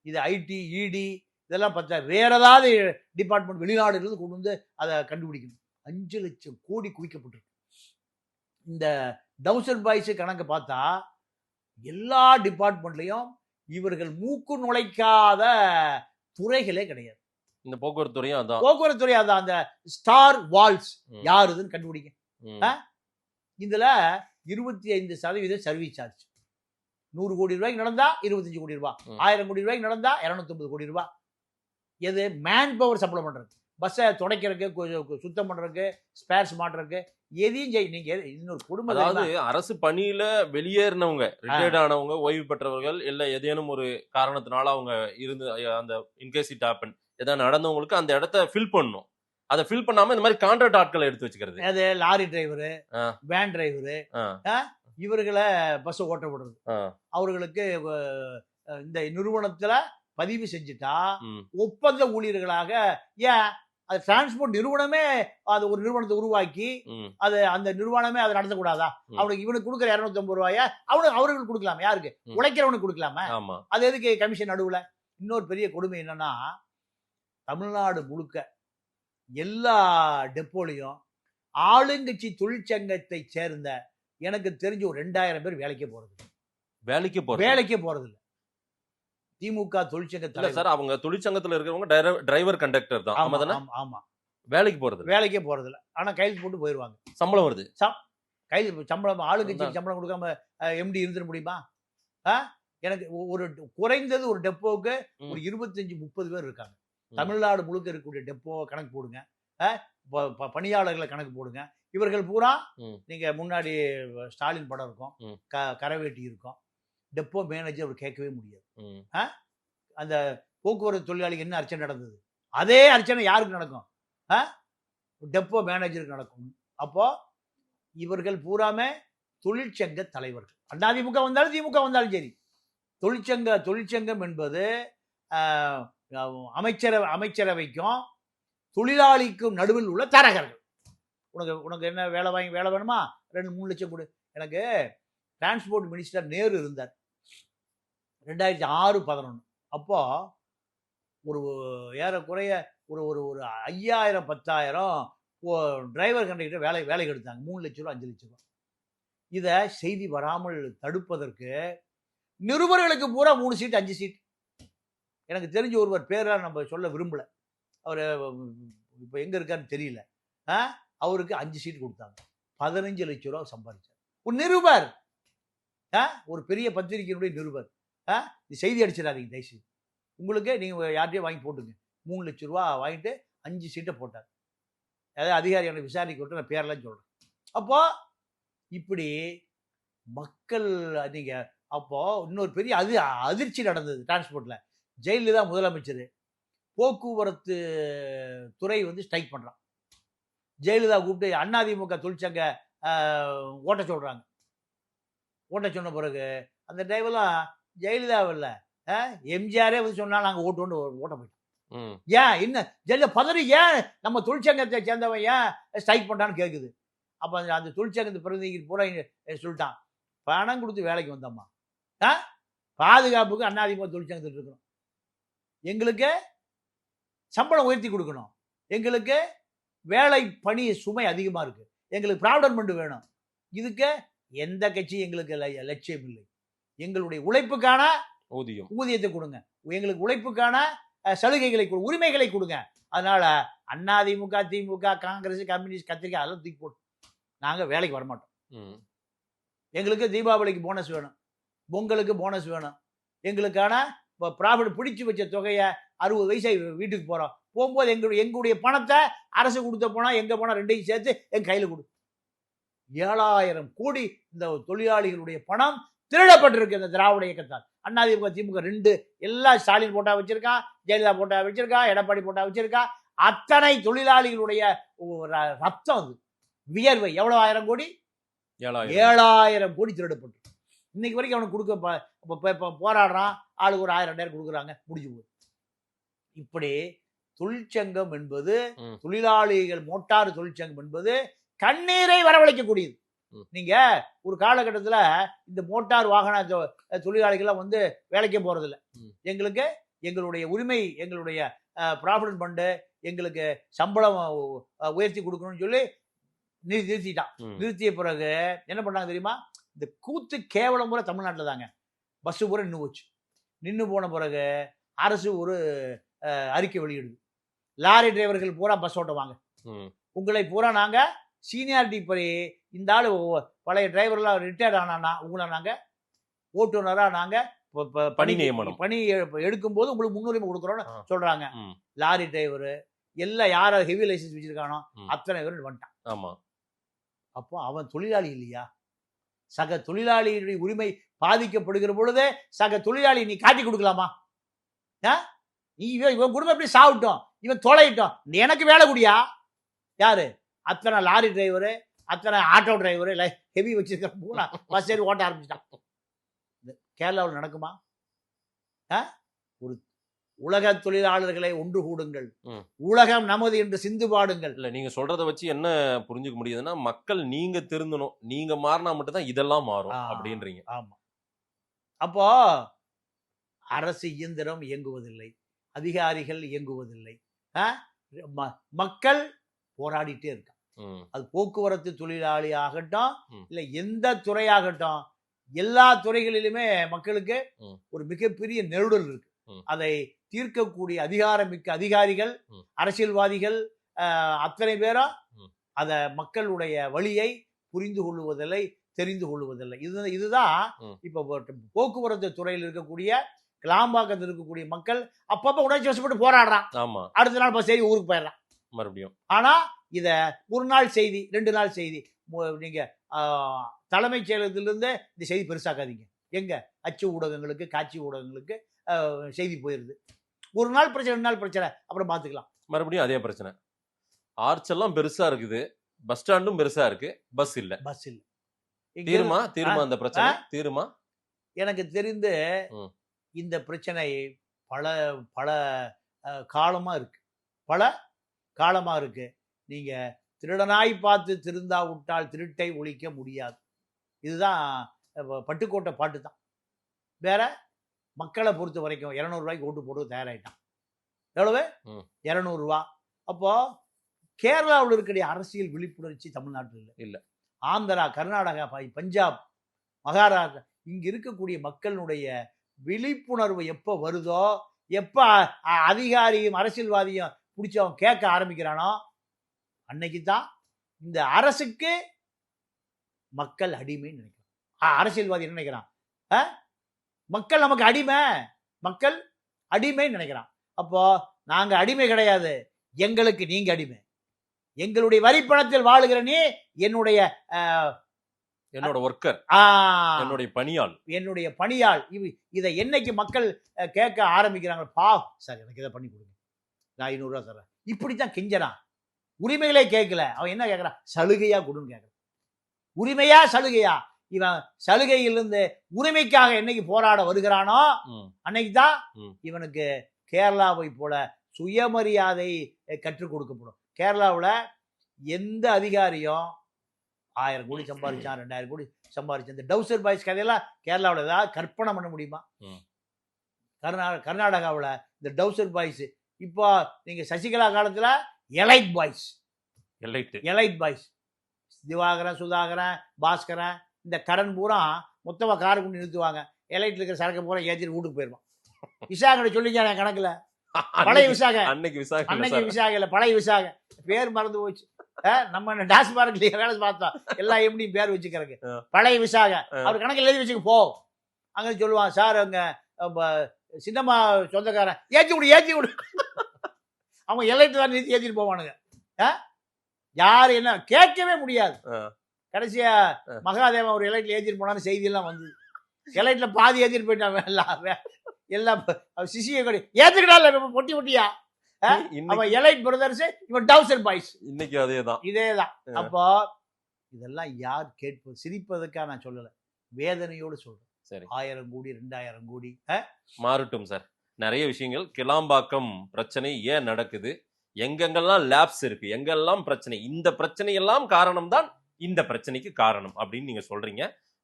இது ஐடி, இடி இதெல்லாம் பார்த்தா வேற ஏதாவது டிபார்ட்மெண்ட் வெளிநாடுல இருந்து கொண்டு வந்து அதை கண்டுபிடிக்கணும். 5 லட்சம் கோடி குவிக்கப்பட்டிருக்கு. இந்த டவுசர் பாய்ஸ் கணக்கு பார்த்தா எல்லா டிபார்ட்மெண்ட்லயும் இவர்கள் மூக்கு நுழைக்காத துறைகளே கிடையாது. இந்த போக்குவரத்து துறையும் அதான். அந்த ஸ்டார் வால்ஸ் யாருதுன்னு கண்டுபிடிக்க. இதுல 25% சர்வீஸ் சார்ஜ். 100 கோடி ரூபாய்க்கு நடந்தா 25 கோடி ரூபாய், 1000 கோடி ரூபாய்க்கு நடந்தா 250 கோடி ரூபாய். எது? மேன் பவர் சப்ளை பண்றது, பஸ்ஸை துடைக்கிறதுக்கு, சுத்தம் பண்றதுக்கு, ஸ்பேர்ஸ் மாட்டுறதுக்கு, எதையும் செய்ய. நீங்க இன்னொரு குடும்பம், அதாவது அரசு பணியில வெளியேறினவங்க, ரிட்டையர்ட் ஆனவங்க, ஓய்வு பெற்றவர்கள், இல்ல ஏதேனும் ஒரு காரணத்தினால அவங்க இருந்து அந்த இன்கேஸ் இட் ஹேப்பன் ஏதாவது நடந்தவங்களுக்கு அந்த இடத்த ஃபில் பண்ணணும். அதை ஃபில் பண்ணாம இந்த மாதிரி கான்ட்ராக்ட் ஆட்களை எடுத்து வச்சுக்கிறது. அது லாரி டிரைவரு, வேன் டிரைவரு, இவர்களை பஸ் ஓட்ட விடுறது. அவர்களுக்கு இந்த நிறுவனத்துல பதிவு செஞ்சுட்டா ஒப்பந்த ஊழியர்களாக, ஏன் அது டிரான்ஸ்போர்ட் நிறுவனமே அது ஒரு நிறுவனத்தை உருவாக்கி அது அந்த நிறுவனமே அதை நடத்தக்கூடாதா? அவனுக்கு இவனுக்கு கொடுக்குற 250 ரூபாய அவர்களுக்கு கொடுக்கலாமா? யாருக்கு? உழைக்கிறவனுக்கு கொடுக்கலாமா? அது எதுக்கு கமிஷன் நடுவுல? இன்னொரு பெரிய கொடுமை என்னன்னா, தமிழ்நாடு முழுக்க எல்லா டெப்போலையும் ஆளுங்கட்சி தொழிற்சங்கத்தை சேர்ந்த எனக்கு தெரிஞ்சு ஒரு 2000 பேர் வேலைக்கே போறது இல்ல. திமுக தொழிற்சங்கத்துல சார், அவங்க தொழிற்சங்கத்துல இருக்கிறவங்க டிரைவர் கண்டக்டர் தான். ஆமா, வேலைக்கே போறது இல்ல. ஆனா கையில் போட்டு போயிருவாங்க. சம்பளம் வருது, கையில் சம்பளம். ஆளுங்கட்சி சம்பளம் கொடுக்காம எம்டி இருந்துட முடியுமா? எனக்கு ஒரு குறைந்தது ஒரு டெப்போவுக்கு ஒரு 25-30 பேர் இருக்காங்க. தமிழ்நாடு முழுக்க இருக்கக்கூடிய டெப்போ கணக்கு போடுங்க, பணியாளர்களை கணக்கு போடுங்க. இவர்கள் பூரா நீங்க முன்னாடி ஸ்டாலின் படம் இருக்கும், கரவேட்டி இருக்கும். டெப்போ மேனேஜர் அவர் கேட்கவே முடியாது. அந்த போக்குவரத்து தொழிலாளிக்கு என்ன அர்ச்சனை நடந்தது, அதே அர்ச்சனை யாருக்கு நடக்கும்? டெப்போ மேனேஜருக்கு நடக்கும். அப்போ இவர்கள் பூராமே தொழிற்சங்க தலைவர்கள். அதிமுக வந்தாலும் திமுக வந்தாலும் சரி, தொழிற்சங்கம் என்பது அமைச்சரவைக்கும் தொழிலாளிக்கும் நடுவில் உள்ள தரகர்கள். உனக்கு என்ன வேலை வேணுமா, 2-3 லட்சம் கொடு. எனக்கு டிரான்ஸ்போர்ட் மினிஸ்டர் நேரு இருந்தார் 2006-11. அப்போ ஒரு ஏறக்குறைய ஒரு ஒரு ஒரு 5000-10,000 டிரைவர் கண்டக்டர் வேலைக்கு எடுத்தாங்க. 3 லட்சம் ரூபா 5 லட்சம் ரூபா. இதை செய்தி வராமல் தடுப்பதற்கு நிருபர்களுக்கு பூரா 3 சீட் 5 சீட். எனக்கு தெரிஞ்ச ஒருவர் பேரெல்லாம் நம்ம சொல்ல விரும்பல, அவர் இப்போ எங்க இருக்காருன்னு தெரியல. அவருக்கு 5 சீட் கொடுத்தாங்க. 15 லட்சம் ரூபா சம்பாதிச்சார். ஒரு நிருபர், ஒரு பெரிய பத்திரிகையினுடைய நிருபர். இது செய்தி அடிச்சிடாதீங்க தயவுசெய்து. உங்களுக்கு நீங்கள் யார்கிட்டயும் வாங்கி போட்டுங்க. 3 லட்சம் ரூபா வாங்கிட்டு 5 சீட்டை போட்டார். அதாவது அதிகாரி எனக்கு விசாரிக்க விட்டு நான் பேரெல்லாம் சொல்கிறேன். அப்போ இப்படி மக்கள் நீங்கள் அப்போ இன்னொரு பெரிய அதிர்ச்சி நடந்தது டிரான்ஸ்போர்ட்ல. ஜெயலலிதா முதலமைச்சர், போக்குவரத்து துறை ஸ்ட்ரைக் பண்றான். ஜெயலலிதா கூப்பிட்டு அதிமுக தொழிற்சங்க ஓட்ட சொல்றாங்க. ஓட்ட சொன்ன பிறகு அந்த டிரைவர்லாம் ஜெயலலிதாவில் எம்ஜிஆரே சொன்னா நாங்கள் ஓட்ட போயிட்டோம். ஏன் என்ன ஜெயலலிதா பதறி, ஏன் நம்ம தொழிற்சங்கத்தை சேர்ந்தவன் ஏன் ஸ்ட்ரைக் பண்றான்னு கேட்குது. அப்போ அந்த தொழிற்சங்கத்தை பிரதிநிதி பூரா சொல்லிட்டான், பணம் கொடுத்து வேலைக்கு வந்தோம்மா, பாதுகாப்புக்கு அதிமுக தொழிற்சங்கத்தில் இருக்கணும், எங்களுக்கு சம்பளம் உயர்த்தி கொடுக்கணும், எங்களுக்கு வேலை பணி சுமை அதிகமாக இருக்கு, எங்களுக்கு ப்ராவிடன்ட் ஃபண்ட் வேணும். இதுக்கு எந்த கட்சியும் எங்களுக்கு லட்சியம் இல்லை. எங்களுடைய உழைப்புக்கான ஊதியத்தை கொடுங்க, எங்களுக்கு உழைப்புக்கான சலுகைகளை உரிமைகளை கொடுங்க. அதனால அதிமுக திமுக காங்கிரஸ் கம்யூனிஸ்ட் கத்திரிக்காய் அதெல்லாம் தூக்கி போட்டு நாங்கள் வேலைக்கு வரமாட்டோம். எங்களுக்கு தீபாவளிக்கு போனஸ் வேணும், பொங்கலுக்கு போனஸ் வேணும், எங்களுக்கான ப்ராஃபிட் பிடிச்சி வச்ச தொகையை 60 வயசை வீட்டுக்கு போகிறோம், போகும்போது எங்களுடைய பணத்தை அரசு கொடுத்த போனால் எங்கே போனால் ரெண்டையும் சேர்த்து எங்கள் கையில் கொடு. 7000 கோடி இந்த தொழிலாளிகளுடைய பணம் திருடப்பட்டிருக்கு இந்த திராவிட இயக்கத்தால். அதிமுக திமுக 2 எல்லாம் ஸ்டாலின் போட்டா வச்சிருக்கான், ஜெயலலிதா போட்டா வச்சிருக்கான், எடப்பாடி போட்டா வச்சிருக்கான். அத்தனை தொழிலாளிகளுடைய ரத்தம், அது வியர்வை. எவ்வளவு 1000 கோடி? 7000 கோடி திருடப்பட்டு இன்னைக்கு வரைக்கும் அவனுக்கு கொடுக்க போராடுறான். ஆளுக்கு ஒரு 1000-2000 கொடுக்குறாங்க, முடிஞ்சு போகுது. இப்படி தொழிற்சங்கம் என்பது, தொழிலாளிகள் மோட்டார் தொழிற்சங்கம் என்பது கண்ணீரை வரவழைக்கக்கூடியது. நீங்க ஒரு காலகட்டத்தில் இந்த மோட்டார் வாகன தொழிலாளிகள் வேலைக்கே போறதில்லை. எங்களுக்கு எங்களுடைய உரிமை, எங்களுடைய ப்ராவிடன்ட் ஃபண்ட், எங்களுக்கு சம்பளம் உயர்த்தி கொடுக்கணும்னு சொல்லி நிறுத்திட்டான். நிறுத்திய பிறகு என்ன பண்ணாங்க தெரியுமா? இந்த கூத்து கேவலம் பூரா தமிழ்நாட்டில் தாங்க. பஸ் பூரா நின்று போச்சு. நின்று போன பிறகு அரசு ஒரு அறிக்கை வெளியிடுது, லாரி டிரைவர்கள் பூரா பஸ் ஓட்டுவாங்க, உங்களை பூரா நாங்க சீனியாரிட்டி படி, இந்த ஆளு பழைய டிரைவர்லாம் ரிட்டையர்ட் ஆனா உங்களை நாங்க ஓட்டுநரா நாங்க பணி எடுக்கும் போது உங்களுக்கு முன்னுரிமை கொடுக்குறோம்னு சொல்றாங்க. லாரி டிரைவர் எல்லாம் யார ஹெவி லைசன்ஸ் வச்சிருக்கானோ அத்தனை பேரும் வந்துட்டான். ஆமா. அப்போ அவன் தொழிலாளி இல்லையா? சக தொழிலாளியுடைய உரிமை பாதிக்கப்படுகிற பொழுது சக தொழிலாளி நீ காட்டி கொடுக்கலாமா? நீ இவன் குடும்பம் எப்படி சாப்பிட்டோம், இவன் தொலையிட்டோம், எனக்கு வேலை கூடியா? யாரு? அத்தனை லாரி டிரைவரு, அத்தனை ஆட்டோ டிரைவரு, ஹெவி வச்சிருக்கிற பூரா பஸ் ஏறி ஓட்ட ஆரம்பிச்சிட்டான். கேரளாவில் நடக்குமா? ஒரு உலக தொழிலாளர்களை ஒன்று கூடுங்கள், உலகம் நமது என்று சிந்து பாடுங்கள். இல்ல, நீங்க சொல்றத வச்சு என்ன புரிஞ்சுக்க முடியுதுன்னா, மக்கள் நீங்க திருந்தணும், நீங்க மாறினா மட்டும்தான் இதெல்லாம் மாறும் அப்படின்றீங்க. ஆமா. அப்போ அரசு இயந்திரம் இயங்குவதில்லை, அதிகாரிகள் இயங்குவதில்லை, மக்கள் போராடிட்டே இருக்கான். அது போக்குவரத்து தொழிலாளி ஆகட்டும், இல்ல எந்த துறையாகட்டும், எல்லா துறைகளிலுமே மக்களுக்கு ஒரு மிகப்பெரிய நெருடல் இருக்கு. அதை தீர்க்கக்கூடிய அதிகாரமிக்க அதிகாரிகள், அரசியல்வாதிகள் அத்தனை பேரும் அத மக்களுடைய வழியை புரிந்து கொள்வதில்லை, தெரிந்து கொள்வதில்லை. இதுதான் இப்ப போக்குவரத்து துறையில் இருக்கக்கூடிய கிளாம்பாக்கத்தில் இருக்கக்கூடிய மக்கள் அப்பப்ப உணர்ச்சி வசப்பட்டு போராடுறான். அடுத்த நாள் சரி ஊருக்கு போயிடறான் மறுபடியும். ஆனா இத ஒரு நாள் செய்தி, 2 நாள் செய்தி, நீங்க தலைமைச் செயலகத்திலிருந்து இந்த செய்தி பெருசாக்காதீங்க. எங்க அச்சு ஊடகங்களுக்கு, காட்சி ஊடகங்களுக்கு செய்தி போயிருது. ஒரு நாள் பிரச்சனை, 2 நாள் பிரச்சனை, அப்புறம் பார்த்துக்கலாம், மறுபடியும் அதே பிரச்சனை. ஆர்ச் எல்லாம் பெருசா இருக்குது, பஸ் ஸ்டாண்டும் பெருசா இருக்கு, பஸ் இல்ல. பஸ் இல்ல. இங்க தீருமா அந்த பிரச்சனை தீருமா? எனக்கு தெரிந்து ம். இந்த பிரச்சனை பல பல காலமா இருக்கு, பல காலமா இருக்கு. நீங்க திருடனாய் பார்த்து திருந்தா விட்டால் திருட்டை ஒழிக்க முடியாது. இதுதான் பட்டுக்கோட்டை பாட்டு தான். வேற மக்களை பொறுத்த வரைக்கும் 200 ரூபாய்க்கு ஓட்டு போட்டு தயாராயிட்டான். எவ்வளவு? 200 ரூபா. அப்போ கேரளாவில் இருக்கிற அரசியல் விழிப்புணர்ச்சி தமிழ்நாட்டில் இல்ல. ஆந்திரா, கர்நாடகா, பஞ்சாப், மகாராஷ்டிரா இங்க இருக்கக்கூடிய மக்களுடைய விழிப்புணர்வு எப்ப வருதோ, எப்ப அதிகாரியும் அரசியல்வாதியும் பிடிச்சவன் கேட்க ஆரம்பிக்கிறானோ அன்னைக்கு தான் இந்த அரசுக்கு மக்கள் அடிமைன்னு நினைக்கிறான். அரசியல்வாதி என்ன நினைக்கிறான்? மக்கள் நமக்கு அடிமை, மக்கள் அடிமைன்னு நினைக்கிறான். அப்போ நாங்க அடிமை கிடையாது, எங்களுக்கு நீங்க அடிமை. எங்களுடைய வரிப்பணத்தில் வாழுகிற நீ என்னுடைய ஒர்க்கர், என்னுடைய பணியாள். இதை என்னைக்கு மக்கள் கேட்க ஆரம்பிக்கிறாங்க, சார் எனக்கு இதை பண்ணி கொடுங்க, நான் 500 ரூபா தர்றேன், இப்படித்தான் கெஞ்சறான். உரிமைகளே கேட்கல, அவன் என்ன கேட்கறான்? சலுகையா கொடுன்னு கேட்கறான். உரிமையா சலுகையா? இவன் சலுகையிலிருந்து உரிமைக்காக என்னைக்கு போராட வருகிறானோ அன்னைக்கு தான் இவனுக்கு கேரளாவை போல சுயமரியாதை கற்றுக் கொடுக்கப்படும். கேரளாவில் எந்த அதிகாரியும் 1000 கோடி சம்பாதிச்சான், 2000 கோடி சம்பாதிச்சான், இந்த டவுசர் பாய்ஸ் கதையெல்லாம் கேரளாவில் ஏதாவது கற்பனை பண்ண முடியுமா? கர்நாடகாவில் இந்த டவுசர் பாய்ஸ், இப்போ நீங்க சசிகலா காலத்துல எலைட் பாய்ஸ், திவாகரன், சுதாகரன், பாஸ்கரன், இந்த கடன் பூரா மொத்தமா காரை கொண்டு நிறுத்துவாங்க. எலைட்ல இருக்கிற சரக்கு பூரா ஏற்றிட்டு வீட்டுக்கு போயிருவான். விசாகனை சொல்லிங்க கணக்குல, பழைய விசாக, அன்னைக்கு விசாக இல்ல, பழைய விசாக, பேர் மறந்து போச்சு. நம்ம டாஸ்மார்க்ல வேலை பார்த்தோம், எல்லா எப்படியும் பேர் வச்சுக்கிறக்கு, பழைய விசாக. அவர் கணக்கில் எழுதி வச்சுக்க போ. அங்க சொல்லுவான், சார் அங்க சின்னம்மா சொந்தக்காரன் ஏற்றி விடு. அவங்க எலைட்டு தான் நிறுத்தி ஏற்றிட்டு போவானுங்க. யாரு என்ன கேட்கவே முடியாது. கடைசியா மகாதேவன் ஒரு எலைட்ல ஏற்றிட்டு போனான்னு செய்தி எல்லாம் வந்தது. எலைட்ல பாதி ஏற்றிட்டு போயிட்டான். எல்லாம் சிசிய கொடி ஏத்துக்கிட்டால பொட்டி பொட்டியா. அவன் எலைட் பிரதர்ஸ், இவன் டவுசர் பாய்ஸ். இன்னைக்கு இதேதான். அப்போ இதெல்லாம் யார் கேட்பது? சிரிப்பதற்காக நான் சொல்லல, வேதனையோடு சொல்றேன். 1000 கோடி 2000 கோடி மாறட்டும் சார். நிறைய விஷயங்கள், கிளாம்பாக்கம் பிரச்சனை ஏன் நடக்குது, எங்கெங்கெல்லாம் லேப்ஸ் இருக்கு, எங்கெல்லாம் பிரச்சனை, இந்த பிரச்சனை எல்லாம் காரணம் தான் இந்த பிரச்சனைக்கு காரணம் அப்படின்னு நீங்க சொல்றீங்க.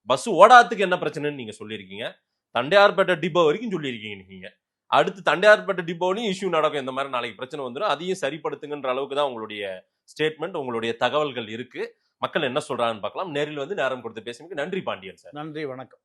பஸ் ஓடாததுக்கு என்ன பிரச்சனைன்னு நீங்க சொல்லியிருக்கீங்க. தண்டையார்பேட்டை டிப்போ வரைக்கும் சொல்லியிருக்கீங்க. நீங்க அடுத்து தண்டையார்பேட்டை டிப்போலையும் இஷ்யூ நடக்கும், இந்த மாதிரி நாளைக்கு பிரச்சனை வந்துடும், அதையும் சரிப்படுத்துங்கன்ற அளவுக்கு தான் உங்களுடைய ஸ்டேட்மெண்ட், உங்களுடைய தகவல்கள் இருக்கு. மக்கள் என்ன சொல்றாங்கன்னு பார்க்கலாம். நேரில் வந்து நேரம் கொடுத்து பேசுறதுக்கு நன்றி பாண்டியன் சார். நன்றி, வணக்கம்.